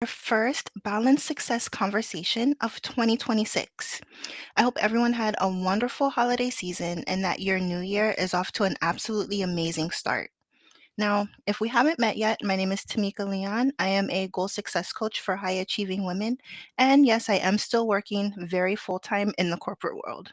first Balanced Success conversation of 2026. I hope everyone had a wonderful holiday season and that your new year is off to an absolutely amazing start. Now, if we haven't met yet, my name is Tameeka Leon. I am a goal success coach for high achieving women. And yes, I am still working very full time in the corporate world.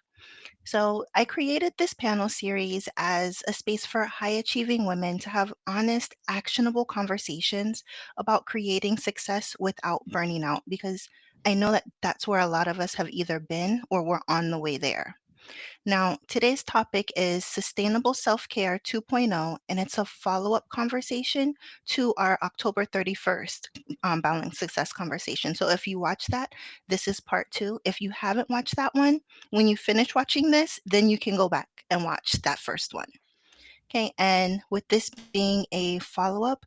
So, I created this panel series as a space for high achieving women to have honest, actionable conversations about creating success without burning out because I know that that's where a lot of us have either been or we're on the way there. Now, today's topic is Sustainable Self Care 2.0, and it's a follow up conversation to our October 31st Balanced Success conversation. So if you watch that, this is part two. If you haven't watched that one, when you finish watching this, then you can go back and watch that first one. Okay, and with this being a follow up,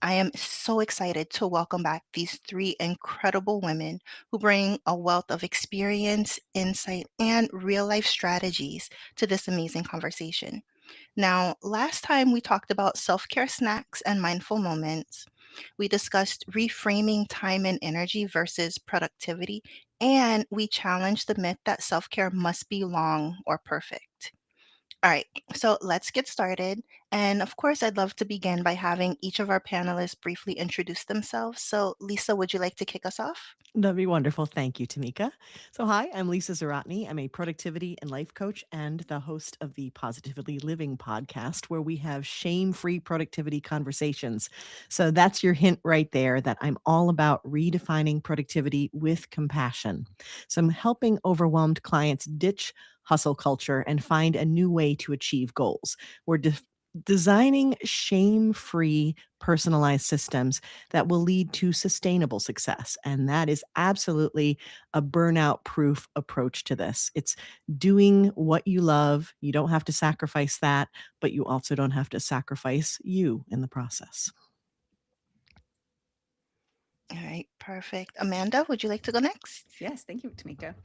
I am so excited to welcome back these three incredible women who bring a wealth of experience, insight, and real life strategies to this amazing conversation. Now, last time we talked about self care snacks and mindful moments. We discussed reframing time and energy versus productivity, and we challenged the myth that self care must be long or perfect. All right, so let's get started. And of course, I'd love to begin by having each of our panelists briefly introduce themselves. So, Lisa, would you like to kick us off? That'd be wonderful. Thank you, Tameeka. So, hi, I'm Lisa Zawrotny. I'm a productivity and life coach and the host of the Positively Living podcast, where we have shame free productivity conversations. So, that's your hint right there that I'm all about redefining productivity with compassion. So, I'm helping overwhelmed clients ditch hustle culture and find a new way to achieve goals. We're designing shame free personalized systems that will lead to sustainable success. And that is absolutely a burnout proof approach to this. It's doing what you love. You don't have to sacrifice that, but you also don't have to sacrifice you in the process. All right, perfect. Amanda, would you like to go next? Yes, thank you, Tameeka.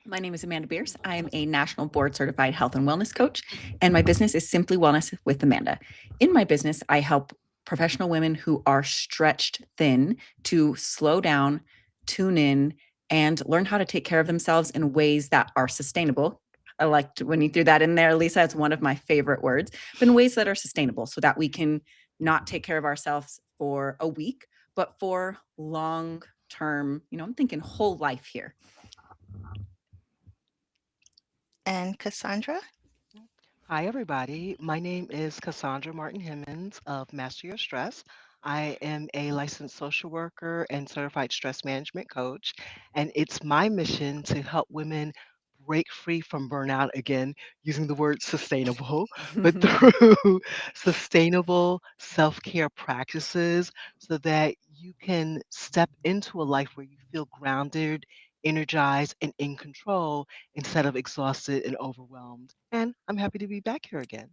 My name is Amanda Bearce. I am a national board certified health and wellness coach, and my business is Simply Wellness with Amanda. In my business, I help professional women who are stretched thin to slow down, tune in, and learn how to take care of themselves in ways that are sustainable. I liked when you threw that in there, Lisa. It's one of my favorite words, but in ways that are sustainable so that we can not take care of ourselves for a week, but for long term, I'm thinking whole life here. And Cassandra? Hi, everybody. My name is Cassandra Martin-Himmons of Master Your Stress. I am a licensed social worker and certified stress management coach, and it's my mission to help women break free from burnout again, using the word sustainable, but through sustainable self care practices so that you can step into a life where you feel grounded, energized, and in control instead of exhausted and overwhelmed. And I'm happy to be back here again.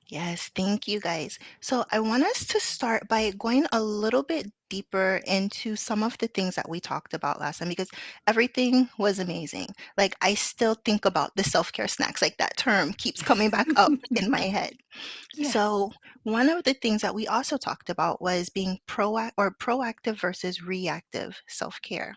Yes, thank you guys. So, I want us to start by going a little bit deeper into some of the things that we talked about last time because everything was amazing. Like, I still think about the self care snacks, like that term keeps coming back up in my head. Yes. So, one of the things that we also talked about was being proactive versus reactive self care.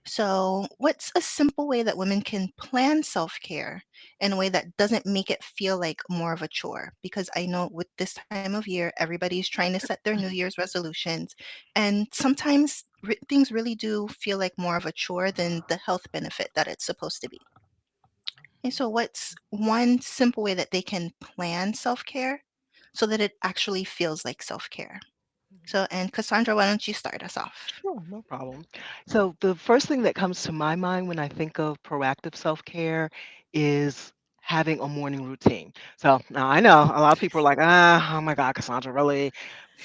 So, what's a simple way that women can plan self care in a way that doesn't make it feel like more of a chore? Because I know with this time of year, everybody's trying to set their New Year's resolutions. And sometimes things really do feel like more of a chore than the health benefit that it's supposed to be. And so, what's one simple way that they can plan self care so that it actually feels like self care? So, and Cassandra, why don't you start us off? Sure, no problem. So, the first thing that comes to my mind when I think of proactive self care is having a morning routine. So, now I know a lot of people are like, oh my God, Cassandra, really?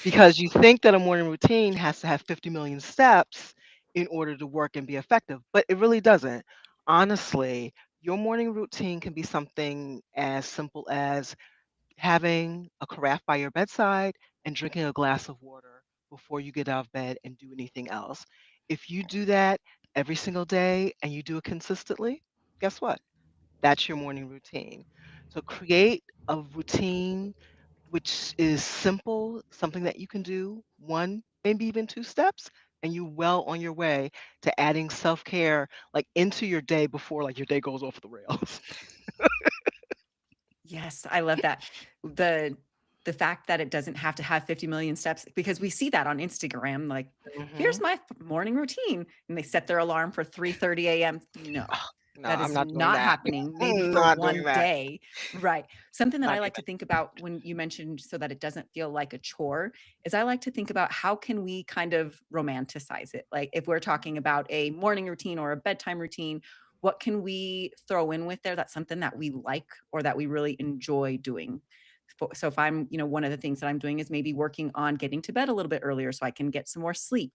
Because you think that a morning routine has to have 50 million steps in order to work and be effective, but it really doesn't. Honestly, your morning routine can be something as simple as having a carafe by your bedside and drinking a glass of water before you get out of bed and do anything else. If you do that every single day and you do it consistently, guess what? That's your morning routine. So create a routine which is simple, something that you can do one, maybe even two steps. and you well on your way to adding self-care like into your day before like your day goes off the rails. Yes, I love that. The the fact that it doesn't have to have 50 million steps, because we see that on Instagram, like, here's Hmm. my morning routine, and they set their alarm for 3:30 a.m. No, No, that I'm is not doing not that. happening, maybe I'm for not doing one that. day. Right. Something that I Not like even. to think about when you mentioned so that it doesn't feel like a chore is I like to think about how can we kind of romanticize it? Like if we're talking about a morning routine or a bedtime routine, what can we throw in with there that's something that we like or that we really enjoy doing? So if I'm, one of the things that I'm doing is maybe working on getting to bed a little bit earlier so I can get some more sleep.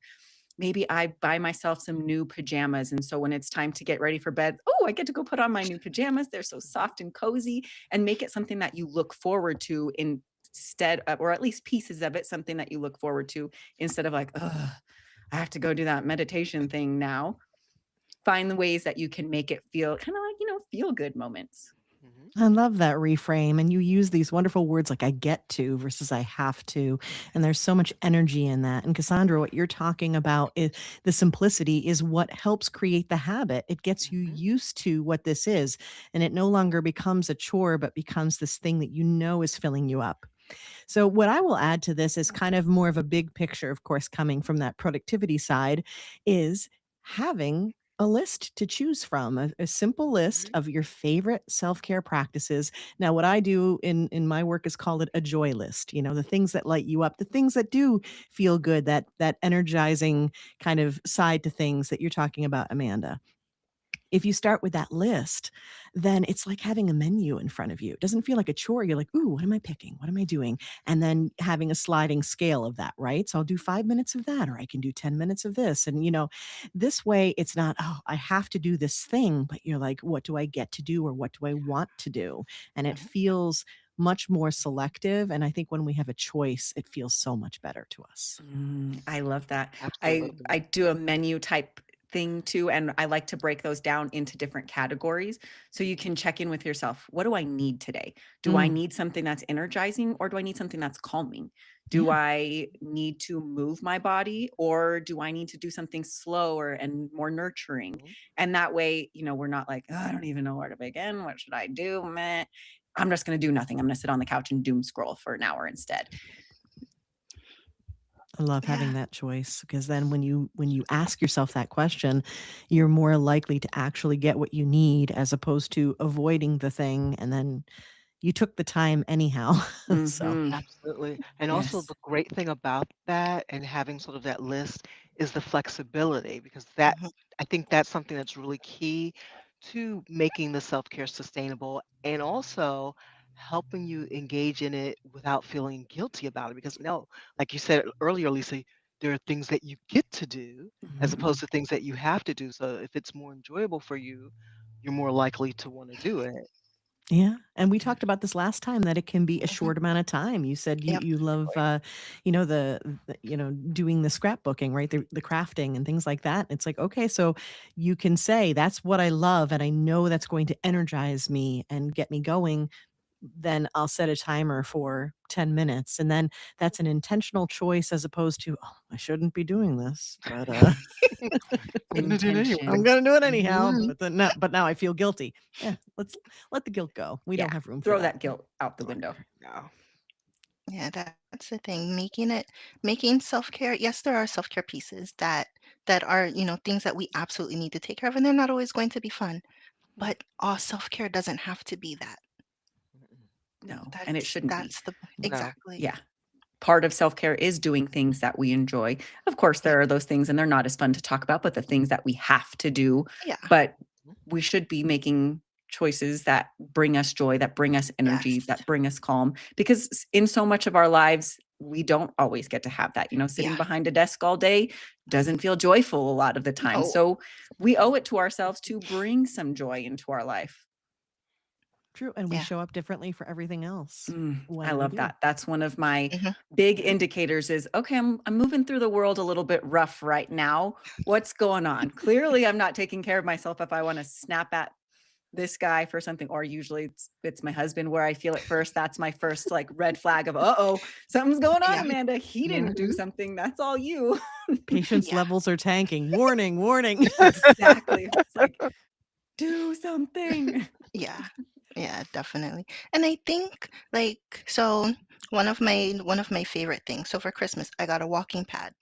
Maybe I buy myself some new pajamas. And so when it's time to get ready for bed, oh, I get to go put on my new pajamas. They're so soft and cozy, and make it something that you look forward to instead of, or at least pieces of it, something that you look forward to instead of like, oh, I have to go do that meditation thing now. Find the ways that you can make it feel kind of like, feel good moments. Mhm. I love that reframe. And you use these wonderful words like I get to versus I have to. And there's so much energy in that. And Cassandra, what you're talking about is the simplicity is what helps create the habit. It gets you Mhm. used to what this is. And it no longer becomes a chore, but becomes this thing that you know is filling you up. So, what I will add to this is kind of more of a big picture, of course, coming from that productivity side, is having a list to choose from, a simple list Mhm. of your favorite self-care practices. Now, what I do in my work is call it a joy list. The things that light you up, the things that do feel good, that energizing kind of side to things that you're talking about, Amanda. If you start with that list, then it's like having a menu in front of you. It doesn't feel like a chore. You're like, ooh, what am I picking? What am I doing? And then having a sliding scale of that, right? So I'll do 5 minutes of that, or I can do 10 minutes of this. And, this way it's not, oh, I have to do this thing, but you're like, what do I get to do or what do I want to do? And it Mhm. feels much more selective. And I think when we have a choice, it feels so much better to us. I love that. Absolutely. I do a menu type thing too, and I like to break those down into different categories so you can check in with yourself. What do I need today? Do I Mm, need something that's energizing or do I need something that's calming? Do yeah. I need to move my body or do I need to do something slower and more nurturing? Mhm. And that way, we're not like, oh, I don't even know where to begin. What should I do? Meh. I'm just going to do nothing. I'm going to sit on the couch and doom scroll for an hour instead. I love having Yeah. that choice because then when you ask yourself that question, you're more likely to actually get what you need as opposed to avoiding the thing and then you took the time anyhow. So, Hmm. Absolutely. And also Yes. the great thing about that and having sort of that list is the flexibility because that Mhm. I think that's something that's really key to making the self-care sustainable and also helping you engage in it without feeling guilty about it. Because no, like you said earlier, Lisa, there are things that you get to do as Mhm. opposed to things that you have to do. So if it's more enjoyable for you, you're more likely to want to do it. yeah, and we talked about this last time that it can be a Mhm. short amount of time. You said you Yep. you love, Exactly. doing the scrapbooking, right? The crafting and things like that. It's like, okay, so you can say that's what I love and I know that's going to energize me and get me going. Then I'll set a timer for 10 minutes. And then that's an intentional choice as opposed to, oh, I shouldn't be doing this, but I'm gonna do it I'm Intention. anyway. gonna do it anyhow. Mhm. But now I feel guilty. Yeah, let's let the guilt go. We Yeah. don't have room for Throw that. that guilt out the Right. window. No. Yeah, that's the thing. Making self-care. Yes, there are self-care pieces that are, things that we absolutely need to take care of, and they're not always going to be fun. Mm, But all self-care doesn't have to be that. mm-mm. No, and it That's shouldn't be. that's the No. exactly. Yeah. Part of self care is doing things that we enjoy. Of course, Yep. there are those things and they're not as fun to talk about, but the things that we have to do, Yeah. but Mhm. we should be making choices that bring us joy, that bring us energy, Yes. that bring us calm. Because in so much of our lives, we don't always get to have that. Sitting Yeah. behind a desk all day doesn't feel joyful a lot of the time. No. So we owe it to ourselves to bring some joy into our life. True, and we Yeah. show up differently for everything else I when we love do. that. That's one of my Mhm. big indicators is, okay, I'm moving through the world a little bit rough right now. What's going on? Clearly, I'm not taking care of myself if I want to snap at this guy for something, or usually it's my husband where I feel it first. That's my first like red flag of, something's going on, Yeah, Amanda. He didn't do Mhm. something. That's all you. Patience yeah, levels are tanking. Warning, warning. Exactly. It's like, do something. yeah, yeah, definitely. And I think like so one of my favorite things. So for Christmas, I got a walking pad.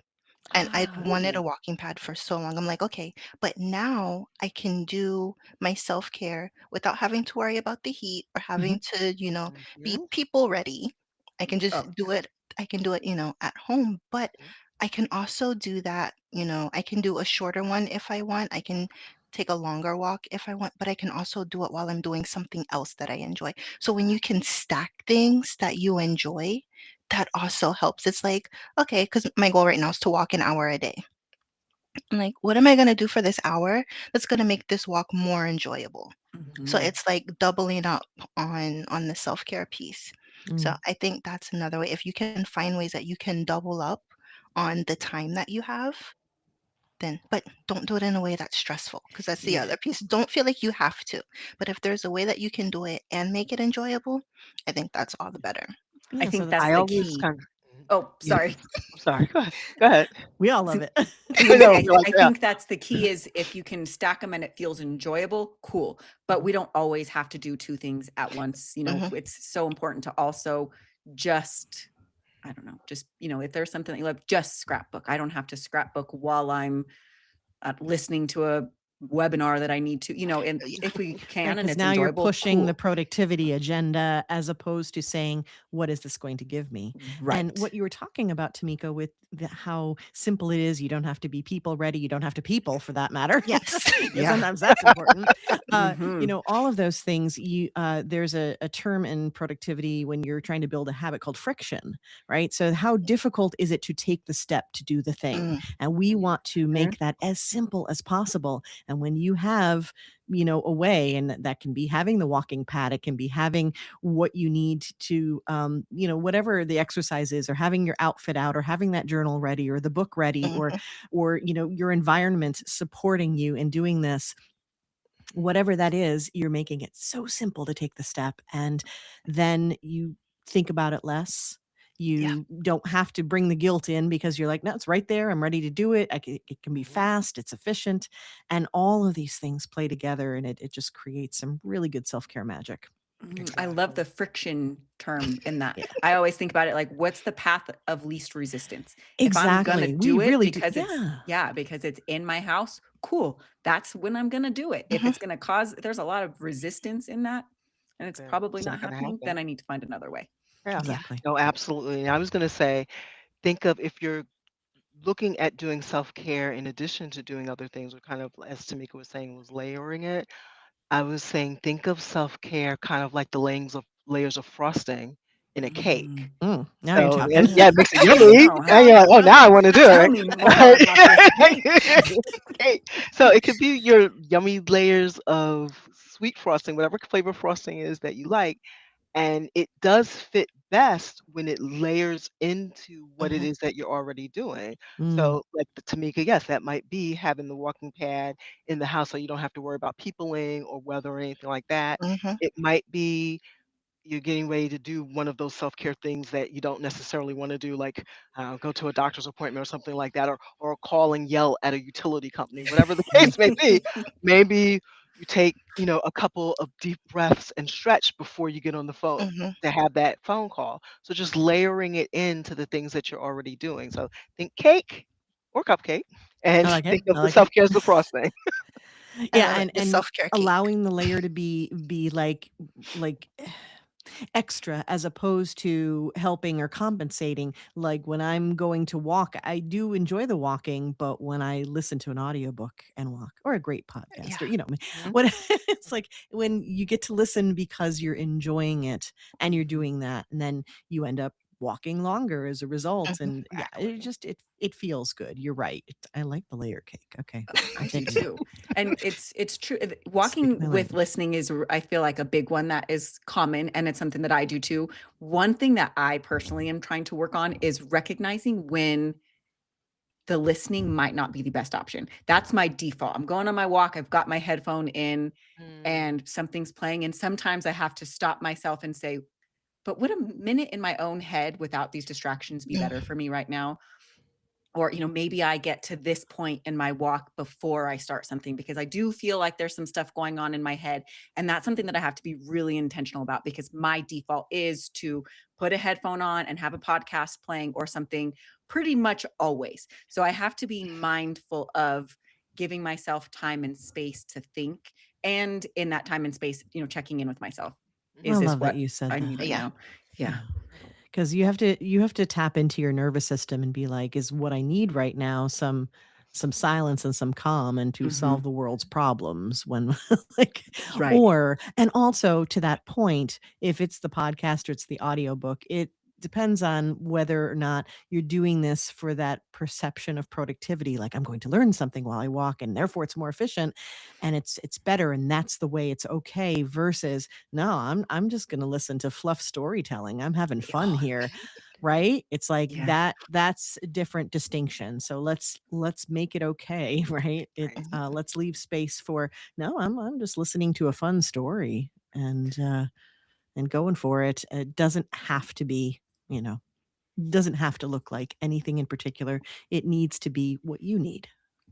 And I wanted a Ooh. walking pad for so long. I'm like, okay, but now I can do my self-care without having to worry about the heat or having Mhm. to, be Mhm. people ready. I can just Oh, do it. I can do it, at home, but Mhm. I can also do that, I can do a shorter one if I want. I can take a longer walk if I want, but I can also do it while I'm doing something else that I enjoy. So when you can stack things that you enjoy, that also helps. It's like, okay, because my goal right now is to walk an hour a day. I'm like, what am I going to do for this hour that's going to make this walk more enjoyable? So mhm. it's like doubling up on the self-care piece. So Mm. I think that's another way. If you can find ways that you can double up on the time that you have, then but don't do it in a way that's stressful because that's the Yeah. other piece. Don't feel like you have to. But if there's a way that you can do it and make it enjoyable, I think that's all the better. I Yeah, so think that's that's I the always key. kind of. Oh, Yeah. sorry. I'm sorry. Go ahead. Go ahead. we all So love it. I was I gonna say, know. You're like, I yeah. think that's the key is if you can stack them and it feels enjoyable, cool. But Mhm. we don't always have to do two things at once. Hmm. It's so important to also just, I don't know, just, if there's something that you love, just scrapbook. I don't have to scrapbook while I'm listening to a webinar that I need to, and Yeah. if we Right, can and because it's now you're enjoyable, pushing the cool. productivity agenda as opposed to saying, "What is this going to give me?" And Right. what you were talking about, Tamika, with how simple it is, you don't have to be people ready, you don't have to people for that matter, Yes. because Yeah. sometimes that's important. Hmm. All of those things. There's a term in productivity when you're trying to build a habit called friction, right? So how difficult is it to take the step to do the thing? Mm, And we want to Mhm. make that as simple as possible. And when you have a way, and that can be having the walking pad, it can be having what you need to whatever the exercise is, or having your outfit out, or having that journal ready, or the book ready, or mhm, your environment supporting you in doing this, whatever that is, you're making it so simple to take the step. And then you think about it less. yeah. You don't have to bring the guilt in because you're like, no, it's right there. I'm ready to do it. It can be Mhm. fast, it's efficient. And all of these things play together, and it just creates some really good self care magic. I love Exactly. the friction term in that. Yeah, I always think about it like, what's the path of least resistance? If I'm gonna exactly. We do it really do. because Yeah. because it's in my house, cool. That's when I'm gonna do it. If Mhm. it's gonna cause, there's a lot of resistance in that, and it's Then probably it's not not going to happening, happen. then I need to find another way. Yeah. Yeah. Exactly. No, absolutely. And I was going to say, think of if you're looking at doing self-care in addition to doing other things, or kind of, as Tamika was saying, was layering it. I was saying, think of self-care kind of like the layers of frosting in a cake. Now you're So, talking. and yeah, it makes it I yummy. know. And you're like, oh, now I want to do Tell it. me more about this cake. Cake. So it could be your yummy layers of sweet frosting, whatever flavor frosting is that you like. And it does fit best when it layers into what it Mhm, is that you're already doing. Mm, So, like the Tamika, yes, that might be having the walking pad in the house so you don't have to worry about peopling or weather or anything like that. mhm, It might be you're getting ready to do one of those self-care things that you don't necessarily want to do, like go to a doctor's appointment or something like that, or call and yell at a utility company, whatever the mm, case may be. Maybe you take, a couple of deep breaths and stretch before you get on the phone mhm. to have that phone call. So just layering it into the things that you're already doing. So think cake or cupcake, and I like it. think of I the like it. self-care as the frosting. I Yeah, love it. The and self-care cake. allowing the layer to be like extra, as opposed to helping or compensating. Like when I'm going to walk, I do enjoy the walking, but when I listen to an audiobook and walk, or a great Yeah. podcast, or Mhm. what it's like when you get to listen because you're enjoying it, and you're Mhm. doing that, and then you end up walking longer as a result. Mhm. And yeah, Exactly. it feels good. You're right. I like the layer cake. Okay. I I'm do taking that. too. And it's true. Speak Walking my with language. listening is, I feel like, a big one that is common, and it's something that I do too. One thing that I personally am trying to work on is recognizing when the listening might not be the best option. That's my default. I'm going on my walk, I've got my headphone in Mm, and something's playing. And sometimes I have to stop myself and say, but would a minute in my own head without these distractions be better Mm, for me right now? Or maybe I get to this point in my walk before I start something, because I do feel like there's some stuff going on in my head, and that's something that I have to be really intentional about, because my default is to put a headphone on and have a podcast playing or something pretty much always. So I have to be mindful of giving myself time and space to think, and in that time and space, checking in with myself. I Is mhm, this love that what you said I that. need right yeah. now? Yeah. Yeah. Because you have to tap into your nervous system and be like, is what I need right now some silence and some calm and to Hmm. solve the world's problems when like, Right. or and also to that point, if it's the podcast or it's the audiobook, it depends on whether or not you're doing this for that perception of productivity, like I'm going to learn something while I walk and therefore it's more efficient and it's better and that's the way it's okay versus no, I'm just going to listen to fluff storytelling. I'm having fun Oh, here, right? It's like yeah. that's a different distinction. So let's make it okay, right? It Right. let's leave space for no, I'm just listening to a fun story and going for it. It doesn't have to be, you know, doesn't have to look like anything in particular. It needs to be what you need.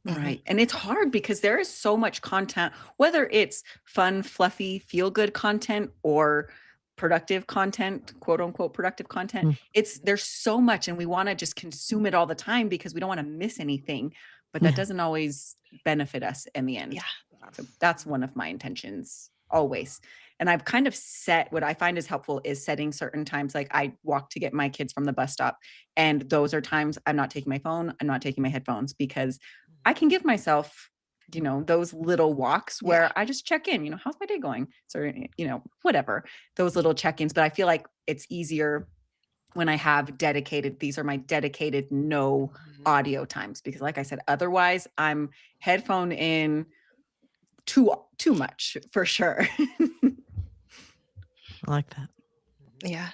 Mhm. Right. And it's hard because there is so much content, whether it's fun, fluffy, feel good content or productive content, quote unquote productive content. Mm. There's so much and we want to just consume it all the time because we don't want to miss anything, but that Yeah. doesn't always benefit us in the Yeah. end. So yes. that's one of my intentions always. And I've kind of set what I find is helpful is setting certain times. Like I walk to get my kids from the bus stop, and those are times I'm not taking my phone, I'm not taking my headphones, because I can give myself, those little walks Yeah. where I just check in, how's my day going? So, whatever, those little check ins. But I feel like it's easier when I have dedicated, these are my dedicated no Mhm. audio times, because like I said, otherwise I'm headphone in too much for sure. I like that. Mhm. Yeah.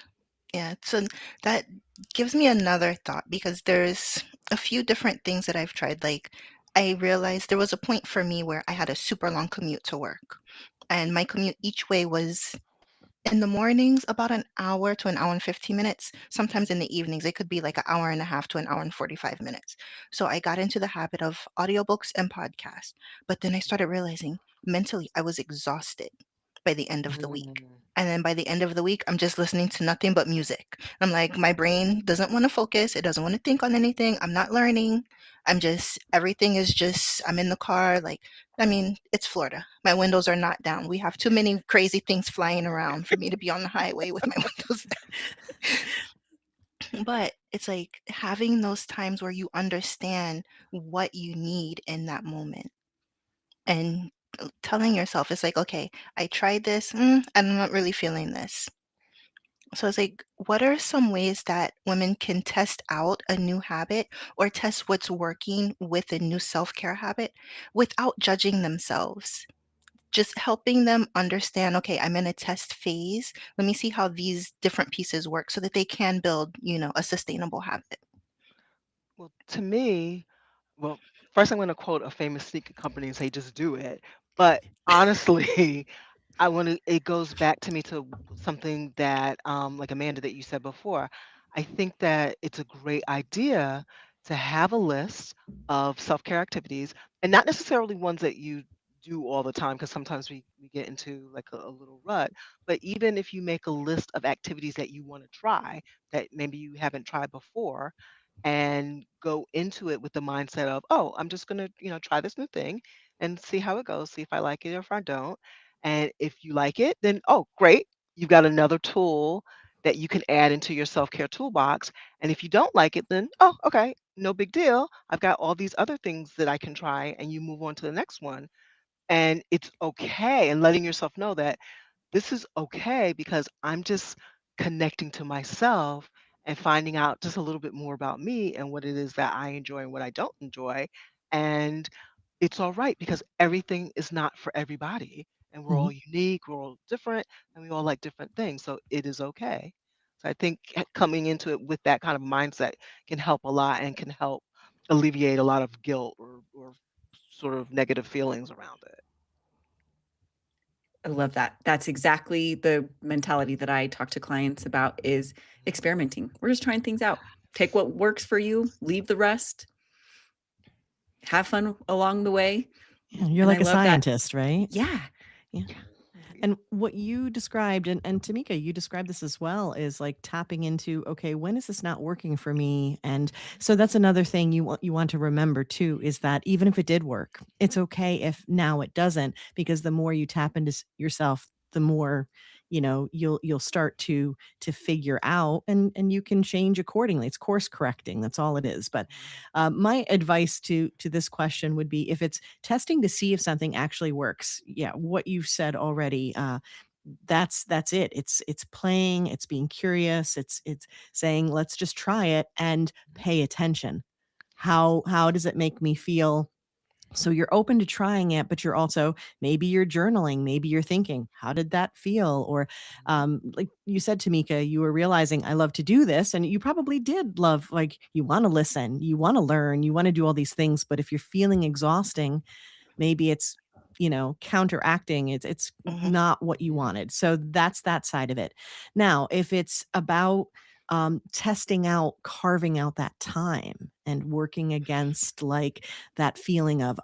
Yeah. So that gives me another thought because there's a few different things that I've tried. Like, I realized there was a point for me where I had a super long commute to work, and my commute each way was in the mornings about an hour to an hour and 15 minutes. Sometimes in the evenings, it could be like an hour and a half to an hour and 45 minutes. So I got into the habit of audiobooks and podcasts. But then I started realizing mentally I was exhausted by the end of the week. Mm, And then by the end of the week, I'm just listening to nothing but music. I'm like, my brain doesn't want to focus. It doesn't want to think on anything. I'm not learning. Everything is just, I'm in the car. Like, I mean, it's Florida. My windows are not down. We have too many crazy things flying around for me to be on the highway with my windows down. But it's like having those times where you understand what you need in that moment and telling yourself, it's like, okay, I tried this, I'm not really feeling this. So it's like, what are some ways that women can test out a new habit or test what's working with a new self care habit without judging themselves? Just helping them understand, okay, I'm in a test phase. Let me see how these different pieces work so that they can build, a sustainable habit. well, to me, well, first I'm going to quote a famous sneaker company and say, just do it. But honestly, I want to, it goes back to me to something that, like Amanda, that you said before. I think that it's a great idea to have a list of self-care activities and not necessarily ones that you do all the time, because sometimes we get into like a little rut. But even if you make a list of activities that you want to try that maybe you haven't tried before, and go into it with the mindset of, oh, I'm just going to, try this new thing and see how it goes, see if I like it or if I don't. And if you like it, then, oh, great. You've got another tool that you can add into your self care toolbox. And if you don't like it, then, oh, okay, no big deal. I've got all these other things that I can try. And you move on to the next one. And it's okay. And letting yourself know that this is okay because I'm just connecting to myself and finding out just a little bit more about me and what it is that I enjoy and what I don't enjoy. And it's all right because everything is not for everybody. And we're Mhm. all unique, we're all different, and we all like different things. So it is okay. So I think coming into it with that kind of mindset can help a lot and can help. alleviate a lot of guilt or sort of negative feelings around it. I love that. That's exactly the mentality that I talk to clients about is experimenting. We're just trying things out. Take what works for you, leave the rest, have fun along the way. Yeah, you're And I like a love that. scientist, right? Yeah. Yeah. Yeah. And what you described, and Tameeka, you described this as well, is like tapping into, okay, when is this not working for me? And so that's another thing you want to remember too, is that even if it did work, it's okay if now it doesn't, because the more you tap into yourself, the more you'll start to figure out, and you can change accordingly. It's course correcting. That's all it is. But my advice to this question would be, if it's testing to see if something actually works, yeah, what you've said already, that's it. It's playing, it's being curious, it's saying, let's just try it and pay attention. How does it make me feel? So you're open to trying it, but you're also, maybe you're journaling, maybe you're thinking, how did that feel? Or like you said, Tameeka, you were realizing, I love to do this. And you probably did love, like, you want to listen, you want to learn, you want to do all these things. But if you're feeling exhausting, maybe it's counteracting, it's Mhm, not what you wanted. So that's that side of it. Now if it's about testing out, carving out that time and working against, like, that feeling of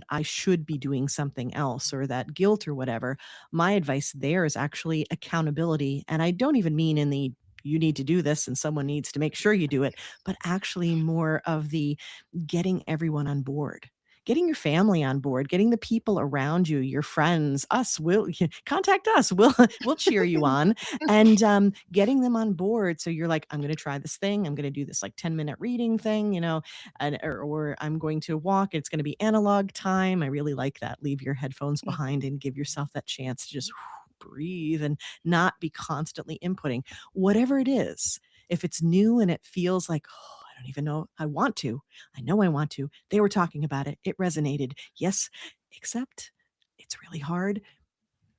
I should be doing something else, or that guilt or whatever, my advice there is actually accountability. And I don't even mean in the, you need to do this and someone needs to make sure you do it, but actually more of the getting everyone on board, getting your family on board, getting the people around you, your friends, us, will contact us. We'll cheer you on, and getting them on board. So you're like, I'm going to try this thing. I'm going to do this like 10-minute reading thing, and or I'm going to walk. It's going to be analog time. I really like that. Leave your headphones mm, behind and give yourself that chance to just breathe and not be constantly inputting whatever it is. If it's new and it feels like, oh, I don't even know, I want to. I know I want to. They were talking about it. It resonated. Yes, except it's really hard.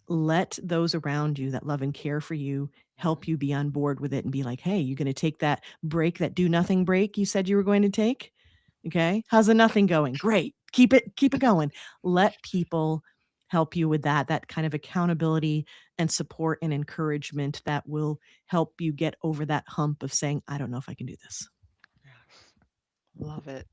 Let those around you that love and care for you help you be on board with it and be like, hey, you going to take that break, that do nothing break you said you were going to take? Okay. How's the nothing going? Great. Keep it going. Let people help you with that kind of accountability and support and encouragement that will help you get over that hump of saying, I don't know if I can do this. Yes. Love it.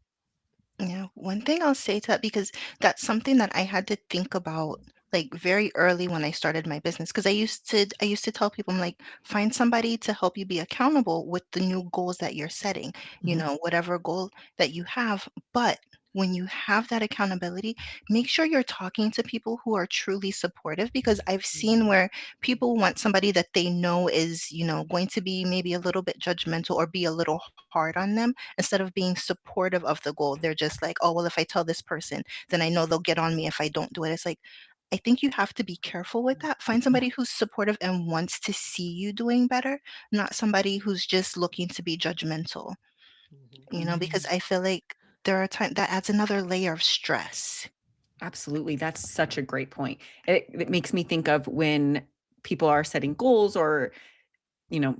yeah. One thing I'll say to that, because that's something that I had to think about like very early when I started my business. Because I used to tell people, I'm like, find somebody to help you be accountable with the new goals that you're setting, Mhm. whatever goal that you have. But when you have that accountability, make sure you're talking to people who are truly supportive, because I've seen where people want somebody that they know is, going to be maybe a little bit judgmental or be a little hard on them, instead of being supportive of the goal. They're just like, oh, well, if I tell this person, then I know they'll get on me if I don't do it. It's like, I think you have to be careful with that. Find Yeah. somebody who's supportive and wants to see you doing better, not somebody who's just looking to be judgmental, because Mhm. I feel like there are times that adds another layer of stress. Absolutely. That's such a great point. It makes me think of when people are setting goals or, you know,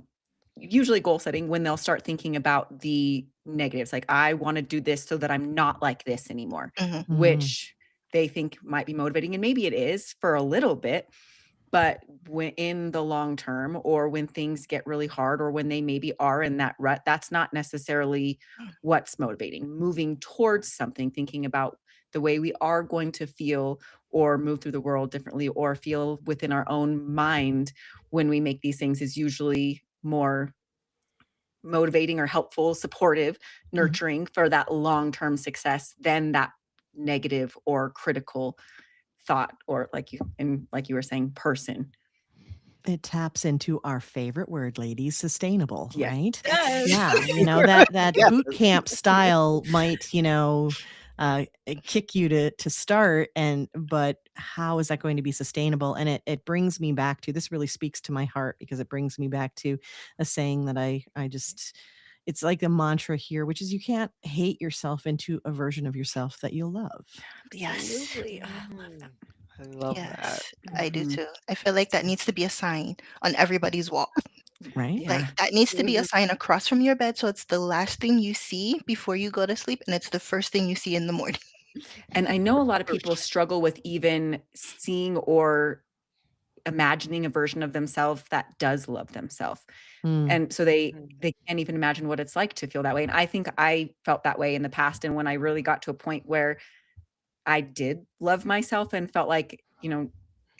usually goal setting when they'll start thinking about the negatives. Like, I want to do this so that I'm not like this anymore, Hmm. Mm. which they think might be motivating. And maybe it is for a little bit, but when in the long term, or when things get really hard, or when they maybe are in that rut, that's not necessarily what's motivating. Moving towards something, thinking about the way we are going to feel or move through the world differently, or feel within our own mind when we make these things, is usually more motivating or helpful, supportive, Mhm. nurturing for that long-term success than that negative or critical thought, or like you were saying, person. It taps into our favorite word, ladies, sustainable, Yes, right? it does. Yeah, that Yes. boot camp style might, kick you to start, and but how is that going to be sustainable? And it brings me back to, this really speaks to my heart, because it brings me back to a saying that I just, it's like a mantra here, which is, you can't hate yourself into a version of yourself that you'll love. Yes. Absolutely. Oh, I love that. Mm, I love that. Yes, I do Mhm. too. I feel like that needs to be a sign on everybody's wall. Right? Like, Yeah. that needs to be a Mhm. sign across from your bed, so it's the last thing you see before you go to sleep, and it's the first thing you see in the morning. And I know a lot of For people struggle with even seeing or imagining a version of themselves that does love themselves. Mm. And so they sure. they can't even imagine what it's like to feel that way. And I think I felt that way in the past. And when I really got to a point where I did love myself and felt like,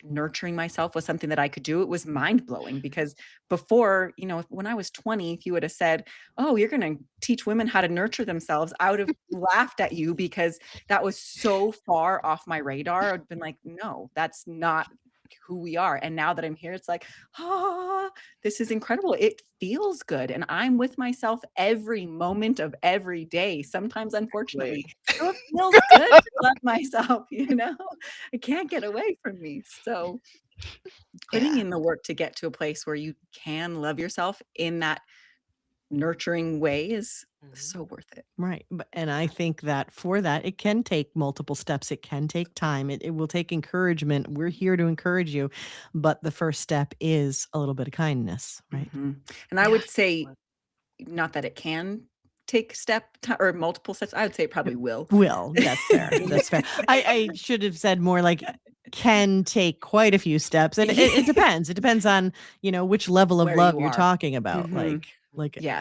nurturing myself was something that I could do. It was mind blowing because before, when I was 20, if you would have said, "Oh, you're going to teach women how to nurture themselves," I would have laughed at you because that was so far off my radar. I'd been like, "No, that's not who we are." And now that I'm here, it's like, ah, this is incredible. It feels good. And I'm with myself every moment of every day. Sometimes, unfortunately. Exactly. So it feels good to love myself, It can't get away from me. So putting Yeah. in the work to get to a place where you can love yourself in that nurturing way is Mhm. so worth it. Right. And I think that for that, it can take multiple steps. It can take time. It will take encouragement. We're here to encourage you. But the first step is a little bit of kindness, right? Mhm. And I Yeah. would say, not that it can take or multiple steps. I would say it probably will. Will, that's fair. That's fair. I should have said more like can take quite a few steps. And it Yeah. depends. It depends on, which level of Where love you you're are. talking about. Mhm. Yeah.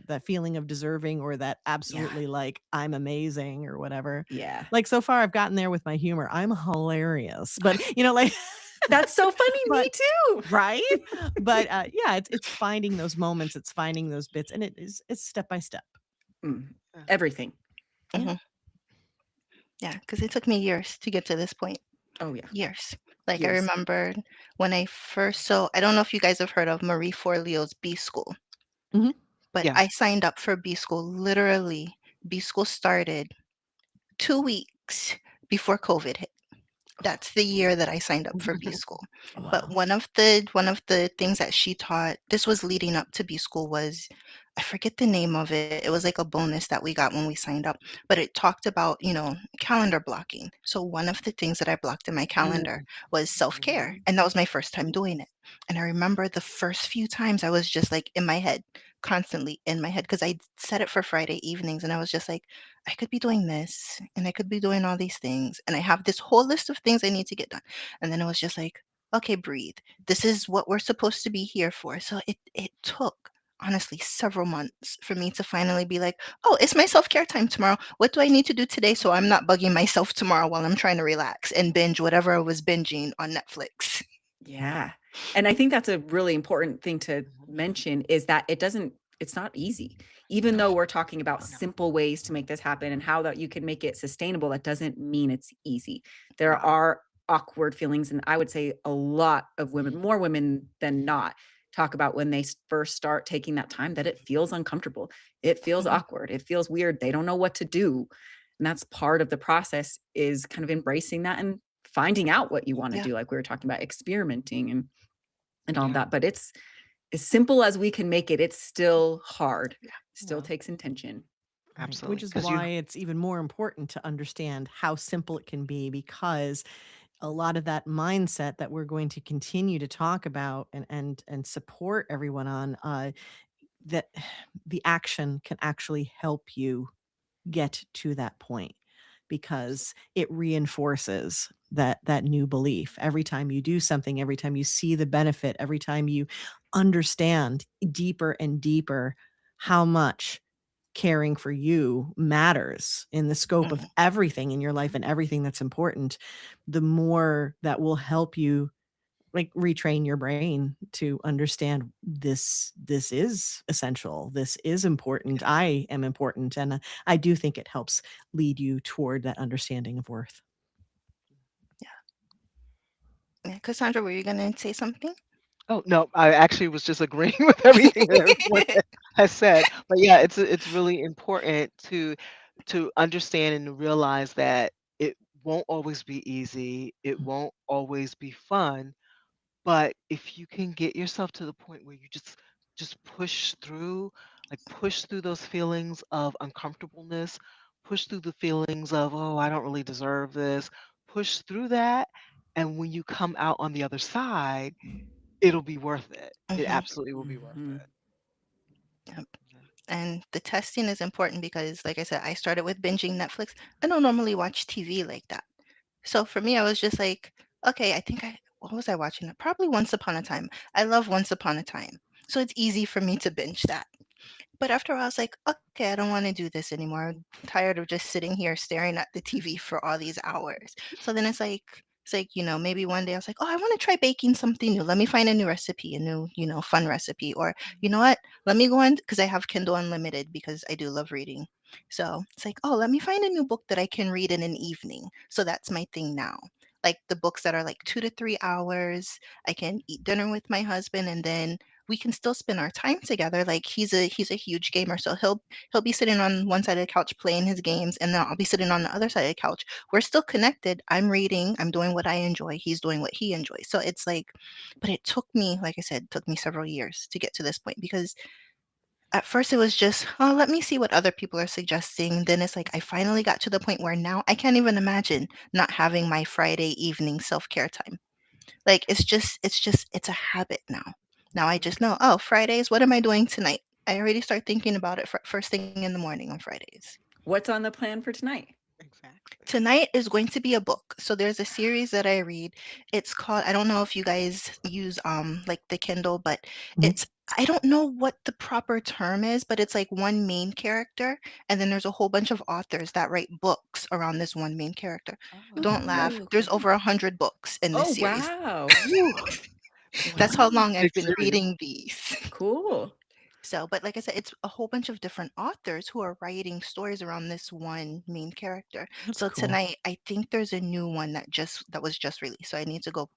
That feeling of deserving or that Yeah. absolutely like I'm amazing or whatever. Yeah. Like so far I've gotten there with my humor. I'm hilarious. But like That's so funny. Me but too. right? But yeah, it's finding those moments, it's finding those bits and it's step by step. Mm. Yeah. Everything. Yeah. Mhm. Yeah, because it took me years to get to this point. Oh, yeah. Years. Like, I Years. remember when I first I don't know if you guys have heard of Marie Forleo's B School, Mhm. but Yeah. I signed up for B School literally. B School started 2 weeks before COVID hit. That's the year that I signed up for B School. But Wow. one of the things that she taught, this was leading up to B School, was I forget the name of it. It was like a bonus that we got when we signed up, but it talked about, calendar blocking. So one of the things that I blocked in my calendar Mm. was self-care, Mhm. and that was my first time doing it. And I remember the first few times I was just like in my head, constantly in my head, because I set it for Friday evenings, and I was just like, I could be doing this and I could be doing all these things. And I have this whole list of things I need to get done. And then it was just like, okay, breathe. This is what we're supposed to be here for. So it took honestly several months for me to finally be like, oh, it's my self-care time tomorrow. What do I need to do today so I'm not bugging myself tomorrow while I'm trying to relax and binge whatever I was binging on Netflix? Yeah. And I think that's a really important thing to Mhm. mention is that it's not easy. Even though we're talking about No. simple ways to make this happen and how that you can make it sustainable, that doesn't mean it's easy. There Right. are awkward feelings. And I would say a lot of women, more women than not, talk about when they first start taking that time that it feels uncomfortable. It feels Mhm. awkward. It feels weird. They don't know what to do. And that's part of the process is kind of embracing that and finding out what you wanna Yeah. do, like we were talking about experimenting and all Yeah. that, but it's as simple as we can make it, it's still hard. Yeah. Still Yeah. takes intention. Right. Which Absolutely. is Because you. why it's even more important to understand how simple it can be because a lot of that mindset that we're going to continue to talk about and support everyone on that the action can actually help you get to that point because it reinforces that new belief every time you do something, every time you see the benefit, every time you understand deeper and deeper how much caring for you matters in the scope of Mhm. everything in your life and everything that's important, the more that will help you like retrain your brain to understand this is essential, this is important, I am important, and I do think it helps lead you toward that understanding of worth. Yeah. Cassandra, were you going to say something? Oh, no, I actually was just agreeing with everything that everyone has said. But yeah, it's really important to understand and to realize that it won't always be easy. It won't always be fun. But if you can get yourself to the point where you just push through, like push through those feelings of uncomfortableness, push through the feelings of, oh, I don't really deserve this, push through that. And when you come out on the other side, it'll be worth it. It Mhm. absolutely will be worth Mhm. it. Yep. And the testing is important because, like I said, I started with binging Netflix. I don't normally watch TV like that. So for me, I was just like, okay, what was I watching? Probably Once Upon a Time. I love Once Upon a Time. So it's easy for me to binge that. But after a while, I was like, okay, I don't want to do this anymore. I'm tired of just sitting here staring at the TV for all these hours. So then it's like, maybe one day I was like, oh, I want to try baking something new. Let me find a new recipe, a new, fun recipe. Or, you know what? Let me go on, because I have Kindle Unlimited because I do love reading. So it's like, oh, let me find a new book that I can read in an evening. So that's my thing now. Like the books that are like 2 to 3 hours. I can eat dinner with my husband, and then we can still spend our time together. Like he's a huge gamer, so he'll be sitting on one side of the couch playing his games, and then I'll be sitting on the other side of the couch. We're still connected. I'm reading, I'm doing what I enjoy, he's doing what he enjoys. So it's like, but it took me, like I said, it took me several years to get to this point, because at first it was just, oh, let me see what other people are suggesting. Then it's like I finally got to the point where now I can't even imagine not having my Friday evening self-care time. Like it's a habit now. Now I just know, oh, Fridays, what am I doing tonight? I already start thinking about it first thing in the morning on Fridays. What's on the plan for tonight? Exactly. Tonight is going to be a book. So there's a series that I read. It's called, I don't know if you guys use like the Kindle, but Mhm. it's, I don't know what the proper term is, but it's like one main character, and then there's a whole bunch of authors that write books around this one main character. Oh, Don't Ooh. laugh. There's okay. over 100 books in this Oh, series. wow. Woo. That's how Wow. long I've Big been series. reading these. Cool. So, but like I said, it's a whole bunch of different authors who are writing stories around this one main character. That's So cool. tonight, I think there's a new one that was just released. So I need to go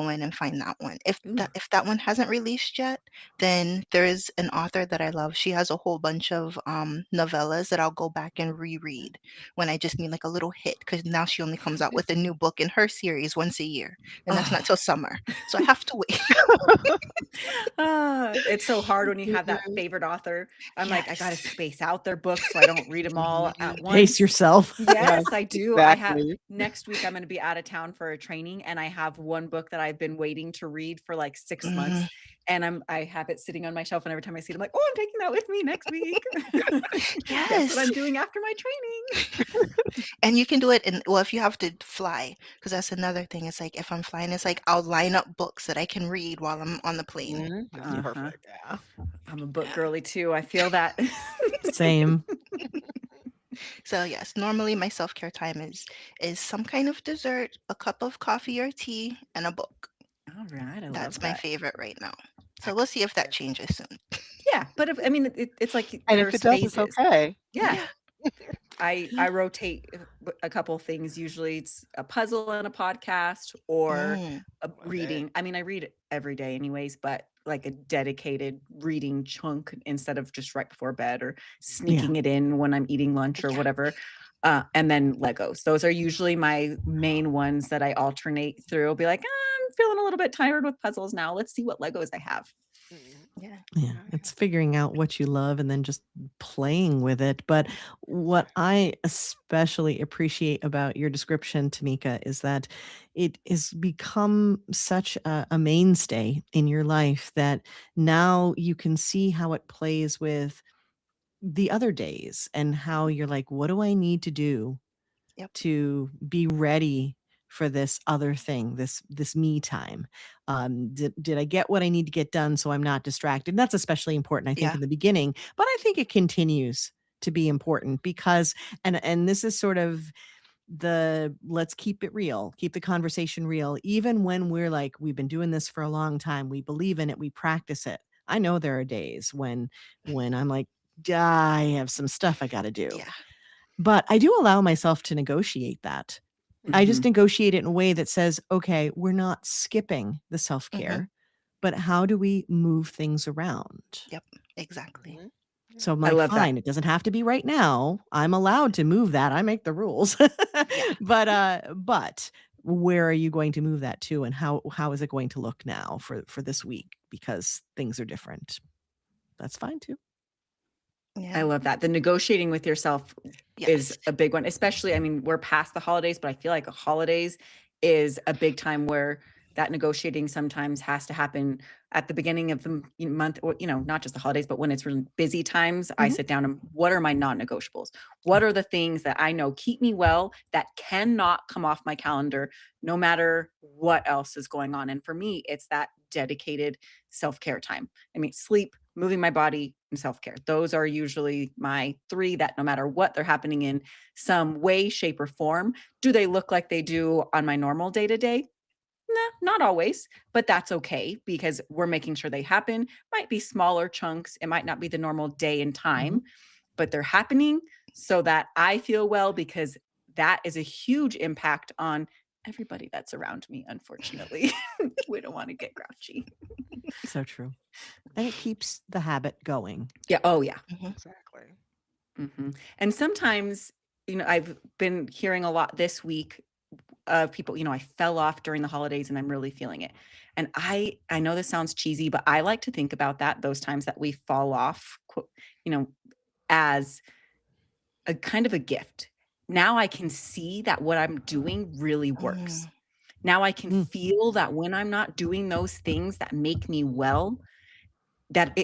in and find that one. If Ooh. that one hasn't released yet, then there is an author that I love. She has a whole bunch of novellas that I'll go back and reread when I just need like a little hit. Because now she only comes out with a new book in her series once a year, and that's not Oh, till summer. So I have to wait. it's so hard when you have that favorite author. I'm like, I got to Yes. space out their books so I don't read them all at Mhm. Pace once. yourself. Yes, Yes, I do. I have exactly. next week, I'm going to be out of town for a training, and I have one book that I've been waiting to read for like 6 months. Mhm. And I have it sitting on my shelf. And every time I see it, I'm like, oh, I'm taking that with me next week. Guess what Yes. I'm doing after my training? And you can do it well, if you have to fly, because that's another thing. It's like if I'm flying, it's like I'll line up books that I can read while I'm on the plane. Mhm. That's Yeah. Uh-huh. perfect. Yeah. I'm a book girly too. I feel that. Same. So yes, normally my self-care time is some kind of dessert, a cup of coffee or tea, and a book. All right. I love That's my that. favorite right now. So we'll see if that Excellent. changes soon. Yeah. But if, I mean, it's like And if it there's does, it's phases. okay. Yeah. Yeah. I rotate a couple things. Usually it's a puzzle and a podcast or Mm, a Love it. reading. I mean, I read every day anyways, but like a dedicated reading chunk instead of just right before bed or Yeah. sneaking it in when I'm eating lunch or yeah. whatever. And then Legos. Those are usually my main ones that I alternate through. I'll be like, I'm feeling a little bit tired with puzzles now. Let's see what Legos I have. Mhm. Yeah. Yeah, Yeah, it's figuring out what you love and then just playing with it. But what I especially appreciate about your description, Tameeka, is that it has become such a mainstay in your life that now you can see how it plays with the other days and how you're like, what do I need to do Yep. to be ready for this other thing, this me time? Did I get what I need to get done so I'm not distracted? And that's especially important, I think, Yeah. in the beginning, but I think it continues to be important because and this is sort of the let's keep it real, keep the conversation real, even when we're like, we've been doing this for a long time, we believe in it, we practice it. I know there are days when I'm like, I have some stuff I got to do, Yeah. but I do allow myself to negotiate that. I just Mhm. negotiate it in a way that says, okay, we're not skipping the self Mm-hmm. care, but how do we move things around? Yep. Exactly. Mhm. Yeah. So I'm I like, love that. fine, it doesn't have to be right now. I'm allowed to move that. I make the rules. Yeah. But where are you going to move that to and how is it going to look now for this week because things are different? That's fine too. I Yeah. love that. The negotiating with yourself is Yes. a big one, especially, I mean, we're past the holidays, but I feel like holidays is a big time where that negotiating sometimes has to happen at the beginning of the month, or, not just the holidays, but when it's really busy times, I Mhm. sit down and what are my non-negotiables? What are the things that I know keep me well that cannot come off my calendar no matter what else is going on? And for me, it's that dedicated self-care time. I mean, sleep, moving my body, and self-care. Those are usually my three that no matter what they're happening in some way, shape, or form. Do they look like they do on my normal day-to-day? Nah, not always, but that's okay because we're making sure they happen. Might be smaller chunks. It might not be the normal day and Mhm. time, but they're happening so that I feel well because that is a huge impact on everybody that's around me, unfortunately. We don't want to get grouchy. So true. And it keeps the habit going. Yeah. Oh, yeah. Mhm. Exactly. And sometimes, I've been hearing a lot this week of people, I fell off during the holidays and I'm really feeling it. And I know this sounds cheesy, but I like to think about those times that we fall off, you know, as a kind of a gift. Now I can see that what I'm doing really works. Mm. Now I can Mm. feel that when I'm not doing those things that make me well, that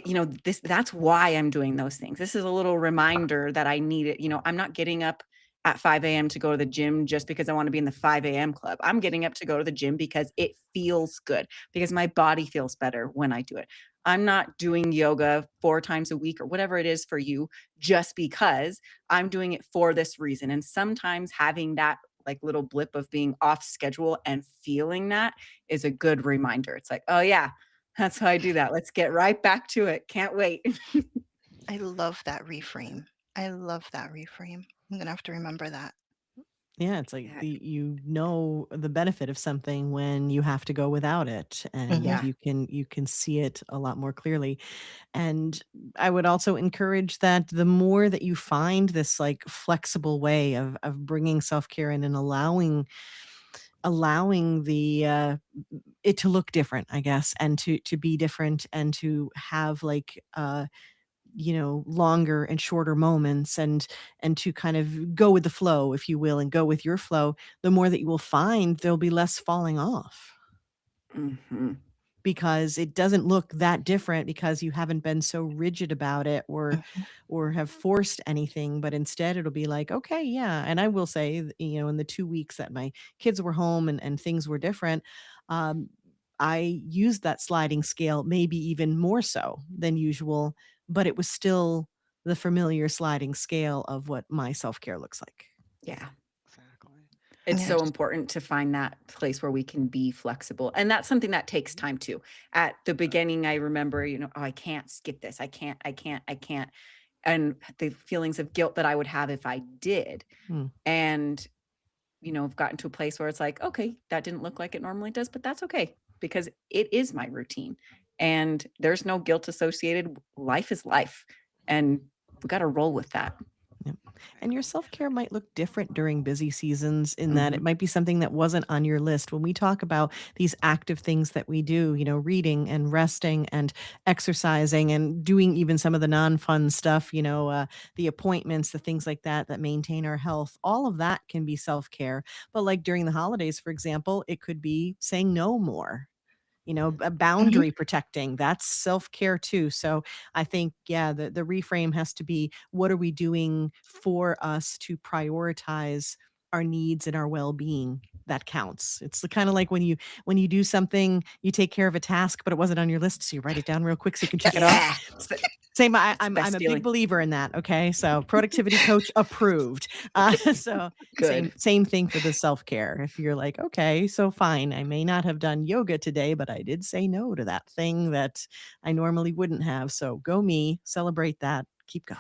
that's why I'm doing those things. This is a little reminder that I need it. I'm not getting up at 5 a.m. to go to the gym just because I want to be in the 5 a.m. club. I'm getting up to go to the gym because it feels good, because my body feels better when I do it. I'm not doing yoga 4 times a week or whatever it is for you just because. I'm doing it for this reason. And sometimes having that like little blip of being off schedule and feeling that is a good reminder. It's like, oh yeah, that's how I do that. Let's get right back to it. Can't wait. I love that reframe. I love that reframe. I'm gonna have to remember that. Yeah, it's like Yeah. the benefit of something when you have to go without it, and Mhm. Yeah. you can see it a lot more clearly. And I would also encourage that the more that you find this like flexible way of bringing self-care in and allowing the it to look different, I guess, and to be different and to have like longer and shorter moments, and to kind of go with the flow, if you will, and go with your flow, the more that you will find there'll be less falling off, Mhm. because it doesn't look that different because you haven't been so rigid about it, Mhm. or have forced anything, but instead it'll be like, okay, yeah. And I will say, in the 2 weeks that my kids were home and things were different, um, I used that sliding scale maybe even more so than usual, but it was still the familiar sliding scale of what my self-care looks like. Yeah. Exactly. It's Yes. so important to find that place where we can be flexible. And that's something that takes time too. At the beginning, I remember, oh, I can't skip this. I can't. And the feelings of guilt that I would have if I did. Mm, And, I've gotten to a place where it's like, okay, that didn't look like it normally does, but that's okay because it is my routine. And there's no guilt associated. Life is life. And we got to roll with that. yep. And your self-care might look different during busy seasons, in that it Mhm. might be something that wasn't on your list. When we talk about these active things that we do, reading and resting and exercising and doing even some of the non-fun stuff, the appointments, the things like that that maintain our health, all of that can be self-care. But like during the holidays, for example, it could be saying no more, a Mhm. boundary protecting. That's self-care too. So I think, yeah, the reframe has to be, what are we doing for us to prioritize our needs and our well-being? That counts. It's kind of like when you do something, you take care of a task, but it wasn't on your list, so you write it down real quick so you can check it off. Yeah. Same, It's the I'm best a big feeling. believer in that. Okay, so productivity coach approved. So Good. same thing for the self care. If you're like, okay, so fine, I may not have done yoga today, but I did say no to that thing that I normally wouldn't have. So go me, celebrate that, keep going.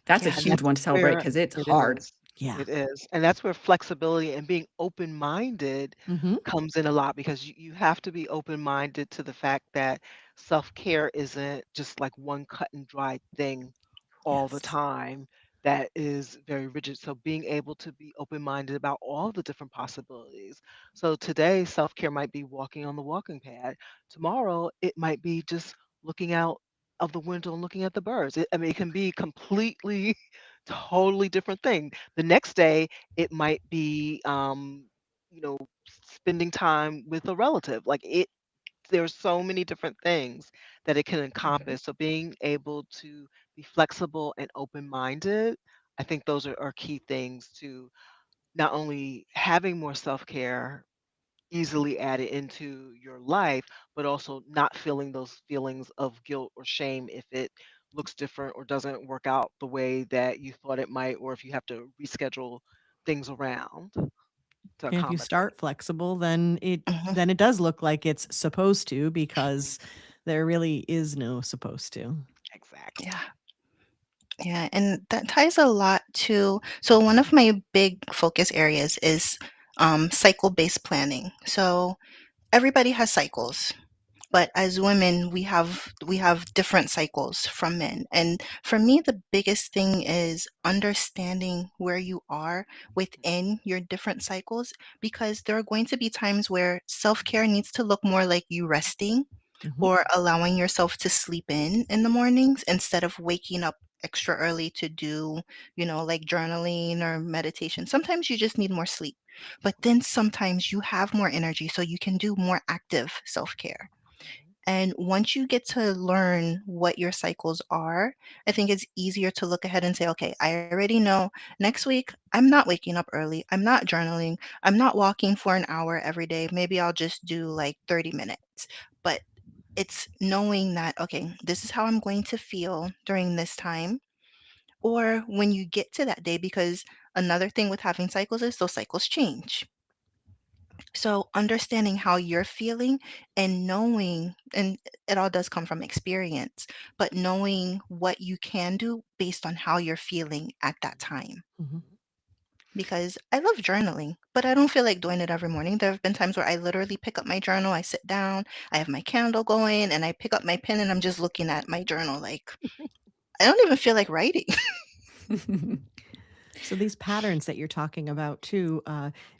That's a Yes. And huge that's one to celebrate where because it's it hard. is. Yeah. It is. And that's where flexibility and being open-minded Hmm. comes in a lot, because you have to be open-minded to the fact that self-care isn't just like one cut and dry thing all the Yes. time that is very rigid. So being able to be open-minded about all the different possibilities. So today, self-care might be walking on the walking pad. Tomorrow, it might be just looking out of the window and looking at the birds. I mean, it can be completely, totally different thing. The next day, it might be, you know, spending time with a relative. Like there's so many different things that it can Mhm. encompass. So being able to be flexible and open-minded, I think those are key things to not only having more self-care easily added into your life, but also not feeling those feelings of guilt or shame if it looks different or doesn't work out the way that you thought it might, or if you have to reschedule things around to And if you accommodate. start flexible, then it Mhm. then it does look like it's supposed to, because there really is no supposed to. Exactly. Yeah. Yeah, and that ties a lot to, so one of my big focus areas is cycle-based planning. So everybody has cycles, but as women, we have different cycles from men. And for me, the biggest thing is understanding where you are within your different cycles, because there are going to be times where self-care needs to look more like you resting Mhm. or allowing yourself to sleep in the mornings instead of waking up extra early to do, like journaling or meditation. Sometimes you just need more sleep, but then sometimes you have more energy so you can do more active self-care. Mhm. And once you get to learn what your cycles are, I think it's easier to look ahead and say, okay, I already know next week I'm not waking up early. I'm not journaling. I'm not walking for an hour every day. Maybe I'll just do like 30 minutes. But it's knowing that, okay, this is how I'm going to feel during this time. Or when you get to that day, because another thing with having cycles is those cycles change. So understanding how you're feeling and knowing, and it all does come from experience, but knowing what you can do based on how you're feeling at that time. Mhm. Because I love journaling, but I don't feel like doing it every morning. There have been times where I literally pick up my journal, I sit down, I have my candle going, and I pick up my pen and I'm just looking at my journal like I don't even feel like writing. So these patterns that you're talking about too,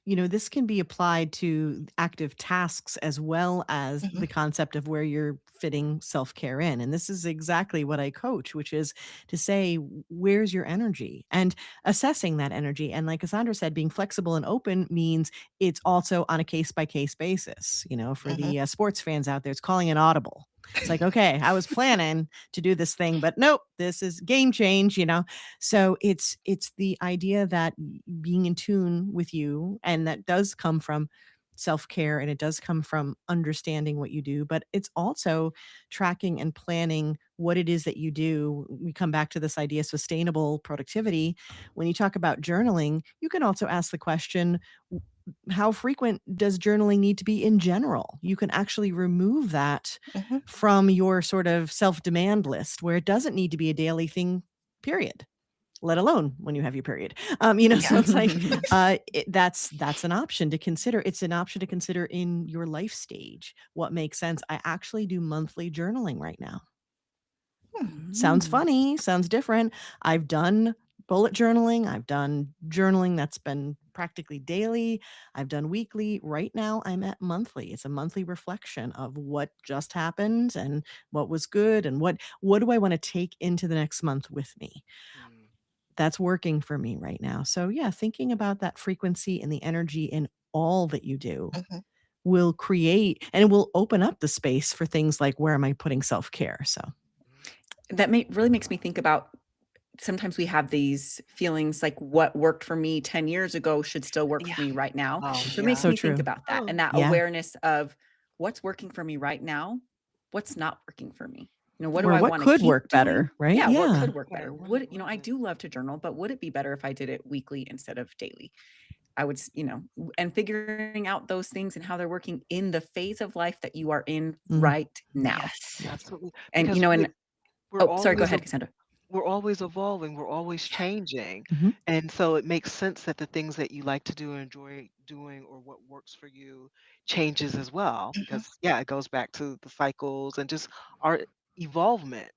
this can be applied to active tasks as well as Mhm, the concept of where you're fitting self-care in. And this is exactly what I coach, which is to say, where's your energy? And assessing that energy. And like Cassandra said, being flexible and open means it's also on a case by case basis. For mhm, the sports fans out there, it's calling an audible. It's like, okay, I was planning to do this thing, but nope, this is game change. So it's the idea that being in tune with you, and that does come from self-care, and it does come from understanding what you do, but it's also tracking and planning what it is that you do. We come back to this idea of sustainable productivity. When you talk about journaling, you can also ask the question, how frequent does journaling need to be in general? You can actually remove that mhm. from your sort of self-demand list, where it doesn't need to be a daily thing, period, let alone when you have your period. So Yeah. it's like, that's an option to consider. It's an option to consider in your life stage. What makes sense? I actually do monthly journaling right now. Hmm. Sounds Mm. funny, sounds different. I've done bullet journaling, I've done journaling that's been practically daily, I've done weekly. Right now, I'm at monthly. It's a monthly reflection of what just happened and what was good, and what do I wanna take into the next month with me. Mm. That's working for me right now. So, yeah, thinking about that frequency and the energy in all that you do Mhm, will create, and it will open up the space for things like, where am I putting self-care? So, That really makes me think about, sometimes we have these feelings like what worked for me 10 years ago should still work yeah. for me right now. Oh So it yeah. makes so me think true. about that, Oh. and that Yeah. awareness of what's working for me right now, what's not working for me. What do Or I what want to could keep work doing? better, right? Yeah, what Yeah. could work Right. better? What I would do love to journal, but would it be better if I did it weekly instead of daily? I would, and figuring out those things and how they're working in the phase of life that you are in Mm, right now. Yes. absolutely, And, because we're oh, sorry, go always ahead, Cassandra. we're always evolving, we're always Yeah. changing. mhm, And so it makes sense that the things that you like to do and enjoy doing or what works for you changes as well. Mhm. Because, yeah, it goes back to the cycles and just our evolvement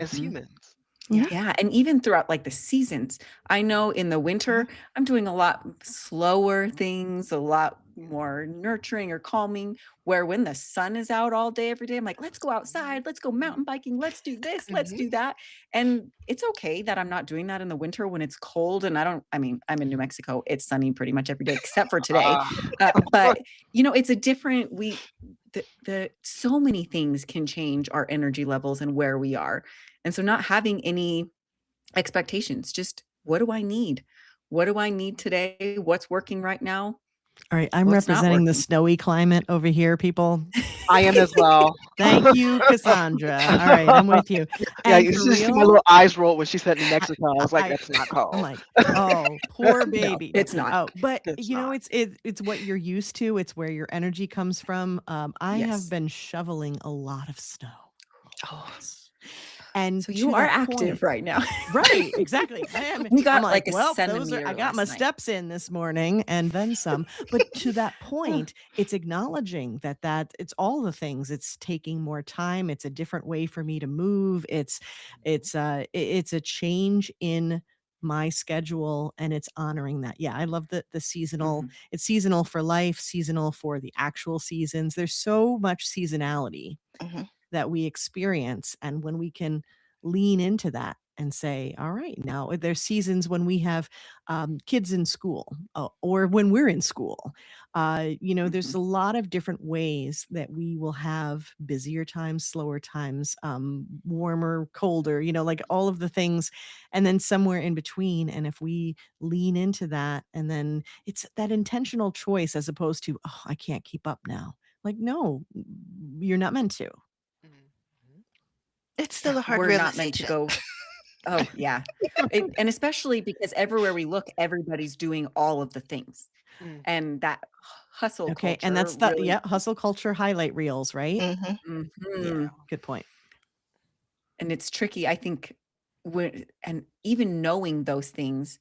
as Mhm. humans. Mhm. Yeah. Yeah, and even throughout like the seasons, I know in the Mhm. winter, I'm doing a lot slower things, a lot more nurturing or calming. Where when the sun is out all day, every day, I'm like, let's go outside, let's go mountain biking, let's do this, let's Mhm. do that. And it's okay that I'm not doing that in the winter when it's cold. And I mean, I'm in New Mexico, it's sunny pretty much every day except for today. Ah, But, it's a different, the so many things can change our energy levels and where we are. And so not having any expectations, just what do I need? What do I need today? What's working right now? All right, I'm What's not representing the working? snowy climate over here, people. I am as well. Thank you, Cassandra. All right, I'm with you. Yeah, And you for should see my real, little eyes roll when she said New I Mexico. I was like, I "That's not I'm cold." like, "Oh, poor No, baby." No. it's not. Oh, but, It's not. it's what you're used to, it's where your energy comes from. I have Yes. been shoveling a lot of snow. Oh, Lots. And So you to are that point. active right now. Right, exactly. I am. We I'm got like, like a well, those are I centimeter got my last night. steps in this morning and then some. But to that point, it's acknowledging that it's all the things. It's taking more time. It's a different way for me to move. It's a change in my schedule and it's honoring that. Yeah, I love the seasonal. Mhm. It's seasonal for life, seasonal for the actual seasons. There's so much seasonality mhm, that we experience. And when we can lean into that and say, all right, now there's seasons when we have kids in school or when we're in school. There's Mhm. a lot of different ways that we will have busier times, slower times, warmer, colder, like all of the things. And then somewhere in between. And if we lean into that, and then it's that intentional choice as opposed to, oh, I can't keep up now. Like, no, you're not meant to. Mhm. it's Yeah, still a hard we're not meant to realization. go. Oh, yeah. And especially because everywhere we look, everybody's doing all of the things. Mm. And that hustle Okay, and culture that's the really. yeah, hustle culture highlight reels, right? Mhm, Yeah, Mhm. good point. And it's tricky, I think, when and even knowing those things,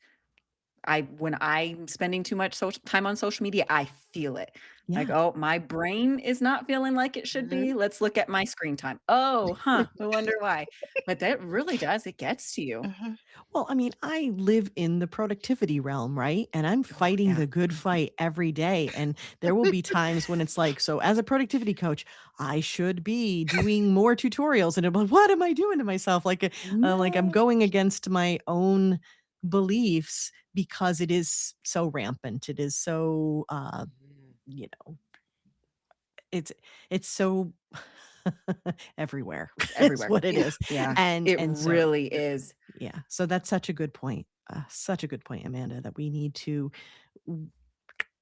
when I'm spending too much social time on social media, I feel it. Like, Yeah. "Oh, my brain is not feeling like it should Mhm. be. Let's look at my screen time. Oh, huh, I wonder why." But that really does, it gets to you. mhm, Well, I mean, I live in the productivity realm, right? And I'm Oh, fighting yeah. the good Mhm. fight every day. And there will be times when it's like, so as a productivity coach, I should be doing more tutorials. And I'm like, what am I doing to myself? Like I'm No. going against my own beliefs because it is so rampant. It is so, Mhm. you know, it's it's so everywhere. It's It's everywhere. what it is. Yeah, And it and so really is. yeah, so that's such a good point. Such a good point, Amanda, that we need to w-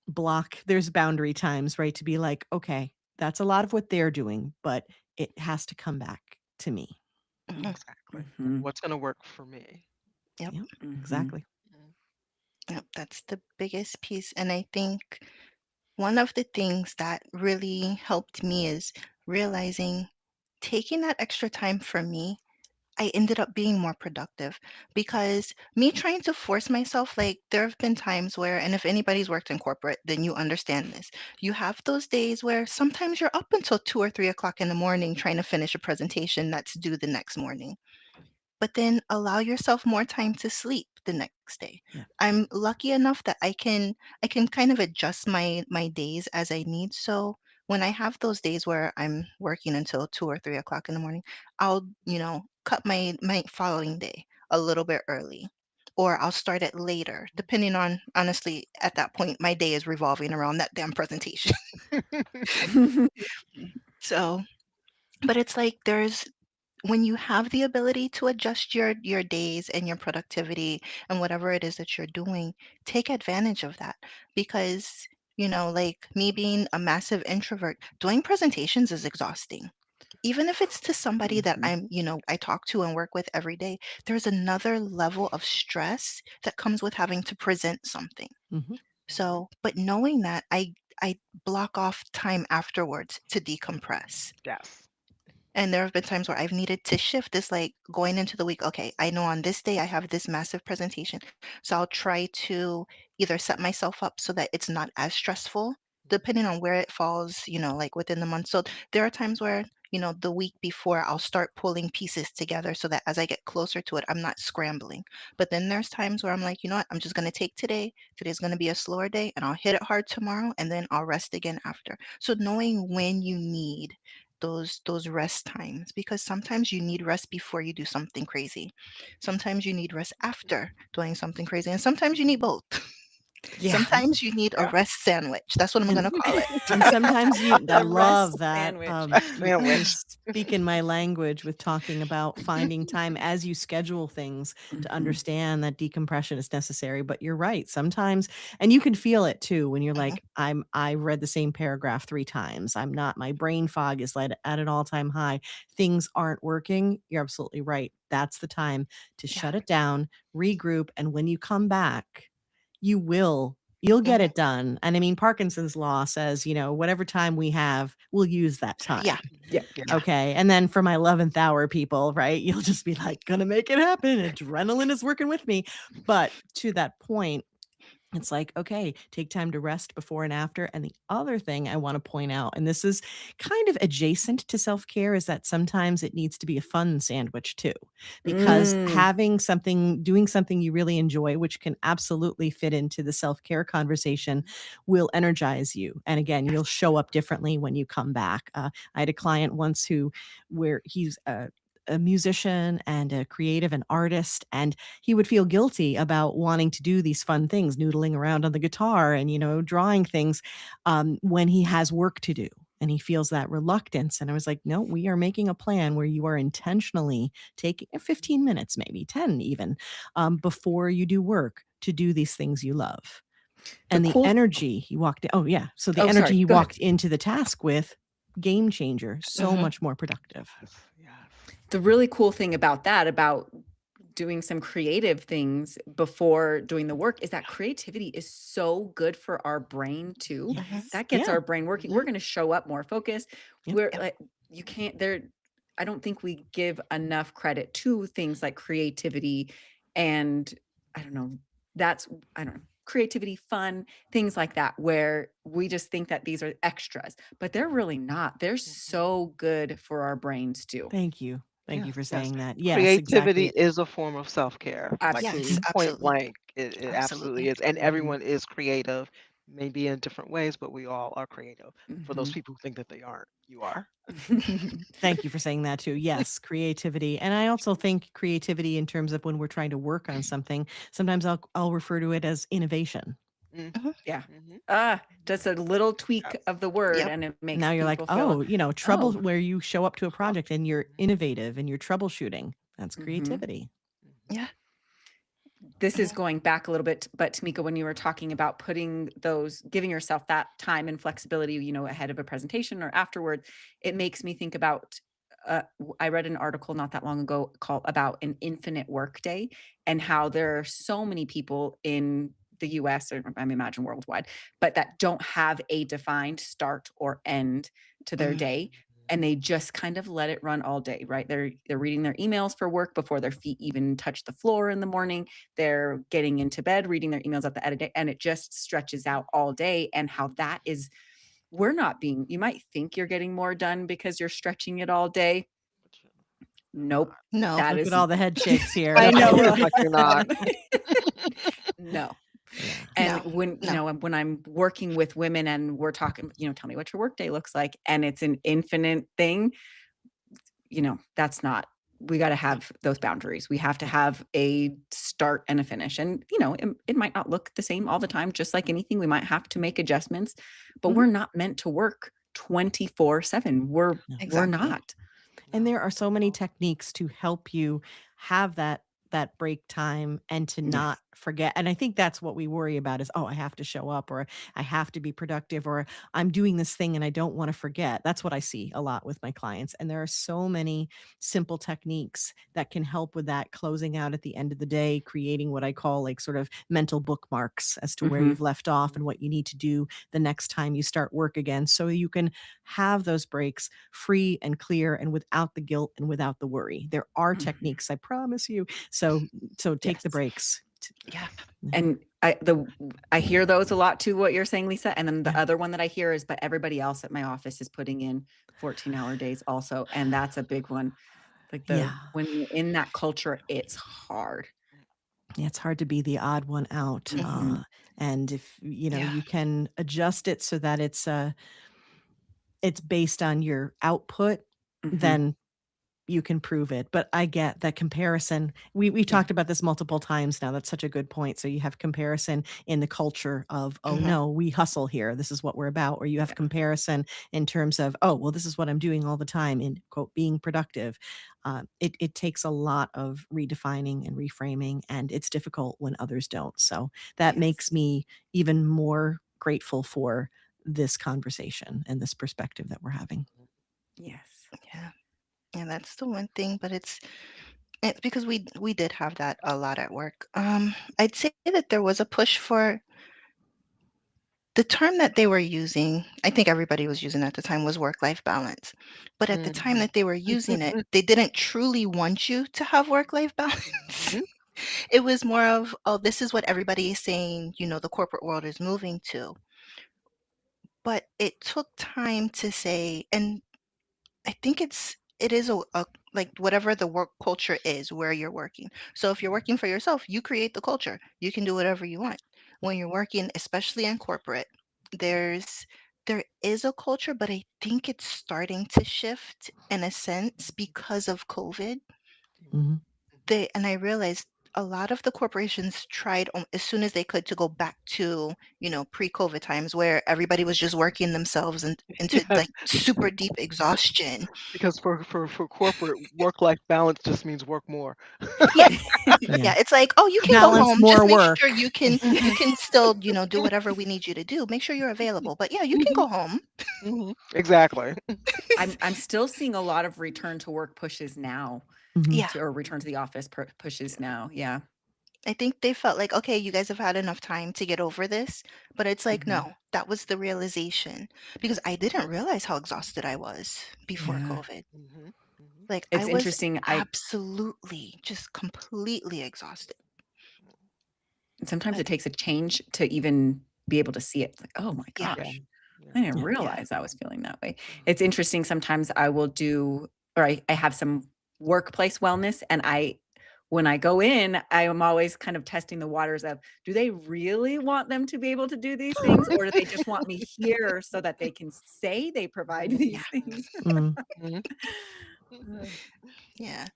block. There's boundary times, right? To be like, okay, that's a lot of what they're doing, but it has to come back to me. mhm. Exactly. Like, Mhm, what's gonna work for me? Yep, Yeah, mhm. exactly. Mhm. yep. That's the biggest piece. And I think one of the things that really helped me is realizing taking that extra time for me, I ended up being more productive because me trying to force myself, like there have been times where, and if anybody's worked in corporate, then you understand this. You have those days where sometimes you're up until 2 or 3 o'clock in the morning trying to finish a presentation that's due the next morning, but then allow yourself more time to sleep the next day. Yeah. I'm lucky enough that I can kind of adjust my days as I need. So when I have those days where I'm working until 2 or 3 o'clock in the morning, I'll, cut my following day a little bit early. Or I'll start it later, depending on, honestly, at that point, my day is revolving around that damn presentation. So, but it's like when you have the ability to adjust your days and your productivity and whatever it is that you're doing, take advantage of that because like me being a massive introvert, doing presentations is exhausting. Even if it's to somebody that Mhm. I talk to and work with every day, there's another level of stress that comes with having to present something. Hmm. Mhm. So, but knowing that, I block off time afterwards to decompress. Yes. And there have been times where I've needed to shift this, like going into the week. Okay, I know on this day I have this massive presentation. So I'll try to either set myself up so that it's not as stressful, depending on where it falls, like within the month. So there are times where the week before, I'll start pulling pieces together so that as I get closer to it, I'm not scrambling. But then there's times where I'm like, you know what, I'm just going to take today. Today's going to be a slower day and I'll hit it hard tomorrow and then I'll rest again after. So knowing when you need those rest times, because sometimes you need rest before you do something crazy. Sometimes you need rest after doing something crazy, and sometimes you need both. Yeah. Sometimes you need a Yeah. rest sandwich. That's what I'm And gonna call it. and sometimes you I A rest love that, sandwich. you're Sandwich. speaking my language with talking about finding time as you schedule things to Mhm. understand that decompression is necessary, but you're right, sometimes and you can feel it too when you're Mhm. like, I read the same paragraph 3 times, my brain fog is like at an all-time high, things aren't working, you're absolutely right, that's the time to Yeah. shut it down, regroup, and when you come back, you'll get Mhm. it done. And I mean, Parkinson's law says, whatever time we have, we'll use that Yeah. time. Yeah. Yeah. Okay. And then for my 11th hour people, right, you'll just be like, gonna make it happen. Adrenaline is working with me. But to that point, it's like, okay, take time to rest before and after. And the other thing I want to point out, and this is kind of adjacent to self care, is that sometimes it needs to be a fun sandwich too, because Mm. doing something you really enjoy, which can absolutely fit into the self care conversation, will energize you. And again, you'll Yes. show up differently when you come back. I had a client once where he's a musician and a creative and artist, and he would feel guilty about wanting to do these fun things, noodling around on the guitar and, drawing things when he has work to do. And he feels that reluctance. And I was like, no, we are making a plan where you are intentionally taking 15 minutes, maybe 10 even, before you do work to do these things you love. The And the cool energy he walked, oh, yeah. So the Oh, energy sorry. he Go ahead. walked into the task with, game changer, so Mhm. much more productive. Yes. Yes. The really cool thing about that, about doing some creative things before doing the work, is that creativity is so good for our brain too. Mhm. Yes. That gets Yeah. our brain working. We're Mhm. going to show up more focused. Yep. We're Yep. like, you can't there I don't think we give enough credit to things like creativity and I don't know, that's I don't know, creativity, fun, things like that, where we just think that these are extras, but they're really not. They're Mhm. so good for our brains too. Thank you. Thank Yes. you for Yes. saying that. Yes, Creativity exactly. is a form of self-care. Like Yes, Absolutely. point absolutely. blank, it absolutely Absolutely. is. And Mhm. everyone is creative, maybe in different ways, but we all are creative. For those Mhm. people who think that they aren't, you are. Thank you for saying that too. Yes, creativity. And I also think creativity in terms of when we're trying to work on something, sometimes I'll refer to it as innovation. Mm, Mhm. Yeah. mhm, Just a little tweak yes. of the word Yep. and it And makes now you're like, people feel, oh, trouble "Oh." where you show up to a Huh. project and you're Mhm, innovative and you're troubleshooting. That's Mhm. creativity. mhm, Yeah. This is Yeah. going back a little bit, but Tamika, when you were talking about giving yourself that time and flexibility, ahead of a presentation or afterward, it makes me think about, I read an article not that long ago called about an infinite workday and how there are so many people in the US or I imagine worldwide, but that don't have a defined start or end to their Mhm. day and they just kind of let it run all day, right? They're reading their emails for work before their feet even touch the floor in the morning. They're getting into bed, reading their emails at the end of the day, and it just stretches out all day. And how that is, we're not being, you might think you're getting more done because you're stretching it all day. but you're Nope. not. No. That Look at is, all the head shakes here. I Definitely know. We're looks like, like you're not. no. Yeah. And No. when, No. when I'm working with women and we're talking, tell me what your workday looks like, and it's an infinite thing, that's not, we got to No. have those boundaries. We have to No. have a start and a finish. And, it might not look the same all the time, just like anything. We might have to make adjustments, but Mhm. we're not meant to work 24/7. No. We're Exactly. not. And No, there are so not at many all. techniques to help you have that break time and to Yes. not forget. And I think that's what we worry about is, oh, I have to show up or I have to be productive or I'm doing this thing and I don't want to forget. That's what I see a lot with my clients. And there are so many simple techniques that can help with that closing out at the end of the day, creating what I call like sort of mental bookmarks as to where Mhm. you've left off and what you need to do the next time you start work again. So you can have those breaks free and clear and without the guilt and without the worry. There are Mhm. techniques, I promise you. So take the Yes. breaks. Yeah. And I hear those a lot too, what you're saying, Lisa. And then the Yeah. other one that I hear is, but everybody else at my office is putting in 14-hour days also. And that's a big one. Like Yeah. when you're in that culture, it's hard. Yeah, it's hard to be the odd one out. Mhm. And if, Yeah. you can adjust it so that it's based on your output, Mhm. then you can prove it. But I get that comparison. We've Yeah. talked about this multiple times now. That's such a good point. So you have comparison in the culture of, oh Mhm. no, we hustle here. This is what we're about. Or you have Yeah. comparison in terms of, oh, well, this is what I'm doing all the time in quote being productive. It takes a lot of redefining and reframing, and it's difficult when others don't. So that Yes. makes me even more grateful for this conversation and this perspective that we're having. Yes. Yeah. Yeah, that's the one thing, but it's because we did have that a lot at work. I'd say that there was a push for the term that they were using. I think everybody was using at the time was work-life balance. But at the time Mhm. that they were using it, they didn't truly want you to have work-life balance. Mhm. It was more of, oh, this is what everybody is saying, the corporate world is moving to. But it took time to say, and I think it is a like whatever the work culture is where you're working. So if you're working for yourself, you create the culture. You can do whatever you want. When you're working, especially in corporate, there is a culture, but I think it's starting to shift in a sense because of COVID. Mhm. And I realized a lot of the corporations tried as soon as they could to go back to, pre-COVID times where everybody was just working themselves into Yes, like super deep exhaustion. because for corporate, work-life balance just means work more. Yeah. Yeah. Yeah, it's like, "Oh, you can go Balance home. Just more make sure work. you can still, do whatever we need you to do. Make sure you're available. But yeah, you can Mhm. go home." Mhm. Exactly. I'm still seeing a lot of return to work pushes now, Mhm. Yeah. or return to the office pushes now. Yeah. I think they felt like, "Okay, you guys have had enough time to get over this." But it's like, Mhm. no, that was the realization because I didn't realize how exhausted I was before Yeah. COVID. Mhm. Mhm. Like, I It's was interesting. absolutely just completely exhausted. Sometimes But it takes a change to even be able to see it. It's like, oh my yeah, Yeah. gosh, Yeah. I didn't Yeah. yeah. realize I was feeling that way. Mhm. It's interesting. Sometimes I will do, or I have some workplace wellness, and when I go in, I am always kind of testing the waters of, do they really want them to be able to do these things, or do they just want me here so that they can say they provide Yeah. these things? Mm. Mhm. Uh, Yeah.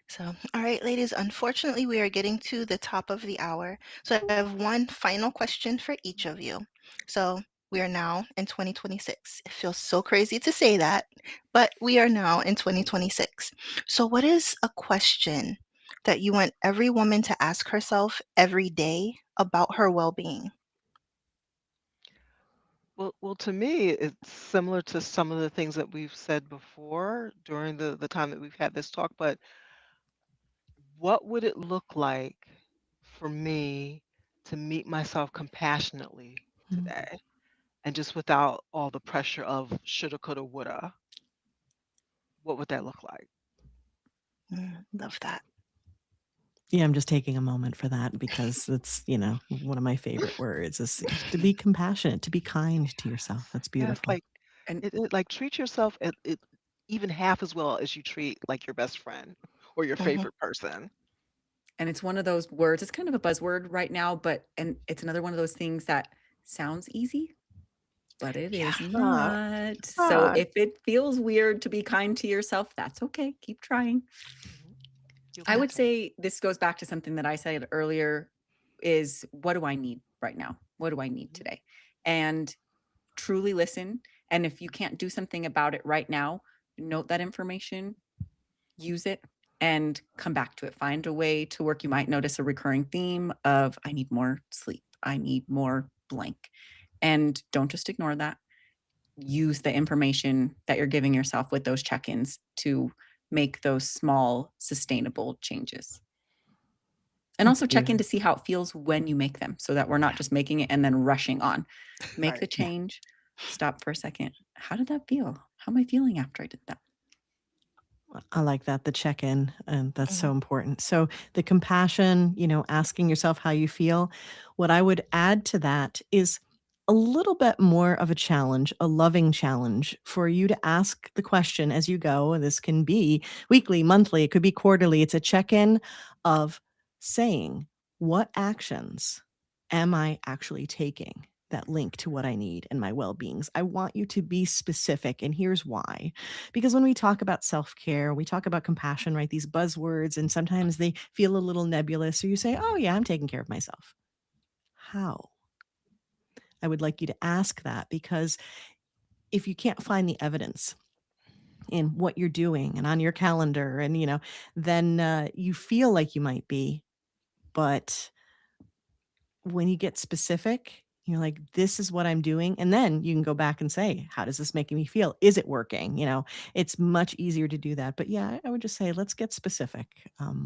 So, all right, ladies, unfortunately, we are getting to the top of the hour. So, I have one final question for each of you. So, we are now in 2026. It feels so crazy to say that, but we are now in 2026. So, what is a question that you want every woman to ask herself every day about her well-being? Well, to me, it's similar to some of the things that we've said before during the time that we've had this talk, but what would it look like for me to meet myself compassionately Mm. today and just without all the pressure of shoulda, coulda, woulda? What would that look like? Love that. Yeah, I'm just taking a moment for that because it's, one of my favorite words is to be compassionate, to be kind to yourself. That's Yes, beautiful. like and like treat yourself even half as well as you treat like your best friend or your Hmm. favorite person. and it's one of those words. It's kind of a buzzword right now, and it's another one of those things that sounds easy, but it Yeah. is Not, not. So not. if it feels weird to be kind to yourself, that's okay. Keep trying. Mhm. You'll I be Yeah. would okay. say this goes back to something that I said earlier is, what do I need right now? What do I need Mhm. today? And truly listen. And if you can't do something about it right now, note that information, use it, and come back to it. Find a way to work. You might notice a recurring theme of, I need more sleep. I need more blank. And don't just ignore that. Use the information that you're giving yourself with those check ins to make those small, sustainable changes. And That's also check in to beautiful. see how it feels when you make them so that we're not just making it and then rushing on. Make the Right. Yeah. change, stop for a second. How did that feel? How am I feeling after I did that? I like that, the check-in, and that's Mhm. so important. So the compassion, asking yourself how you feel. What I would add to that is a little bit more of a challenge, a loving challenge for you to ask the question as you go. And this can be weekly, monthly, it could be quarterly. It's a check-in of saying, what actions am I actually taking that link to what I need and my well-beings? I want you to be specific, and here's why. Because when we talk about self-care, we talk about compassion, right? These buzzwords, and sometimes they feel a little nebulous. So you say, oh, yeah, I'm taking care of myself. How? I would like you to ask that, because if you can't find the evidence in what you're doing and on your calendar, and, then you feel like you might be, but when you get specific, you're like, this is what I'm doing. And then you can go back and say, how does this make me feel? Is it working? It's much easier to do that. But yeah, I would just say, let's get specific.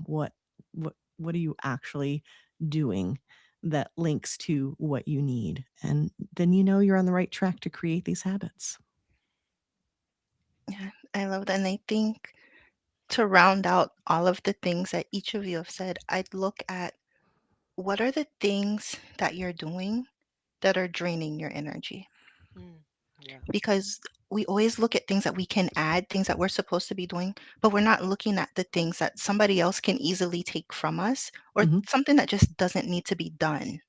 What are you actually doing that links to what you need? And then you're on the right track to create these habits. Yeah, I love that. And I think to round out all of the things that each of you have said, I'd look at what are the things that you're doing that are draining your energy? Mm, yeah. Because we always look at things that we can add, things that we're supposed to be doing, but we're not looking at the things that somebody else can easily take from us, or Hmm. something that just doesn't need to be done.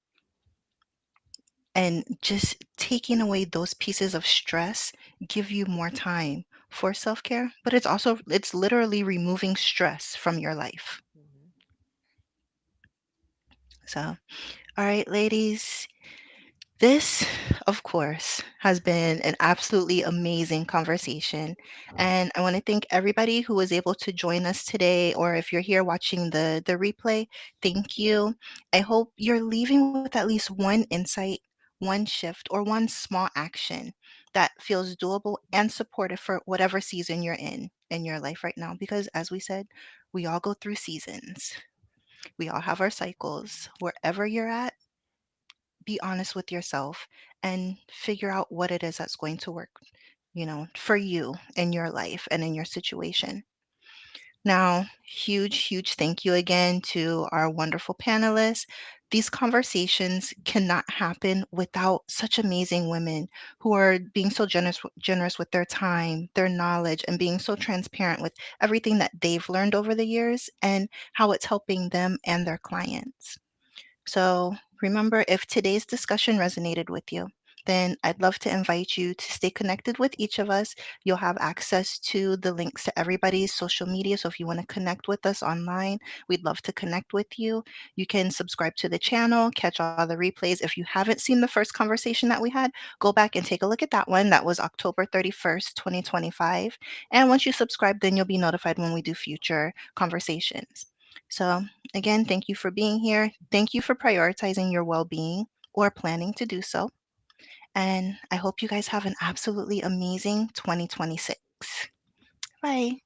And just taking away those pieces of stress give you more time for self-care, but it's literally removing stress from your life. Mhm. So, all right, ladies, this, of course, has been an absolutely amazing conversation. And I want to thank everybody who was able to join us today, or if you're here watching the replay, thank you. I hope you're leaving with at least one insight, one shift, or one small action that feels doable and supportive for whatever season you're in your life right now. Because as we said, we all go through seasons. We all have our cycles. Wherever you're at, be honest with yourself and figure out what it is that's going to work, for you in your life and in your situation. Now, huge thank you again to our wonderful panelists. These conversations cannot happen without such amazing women who are being so generous with their time, their knowledge, and being so transparent with everything that they've learned over the years and how it's helping them and their clients. So remember, if today's discussion resonated with you, then I'd love to invite you to stay connected with each of us. You'll have access to the links to everybody's social media. So if you want to connect with us online, we'd love to connect with you. You can subscribe to the channel, catch all the replays. If you haven't seen the first conversation that we had, go back and take a look at that one. That was October 31st, 2025. And once you subscribe, then you'll be notified when we do future conversations. So again, thank you for being here. Thank you for prioritizing your well being or planning to do so. And I hope you guys have an absolutely amazing 2026. Bye.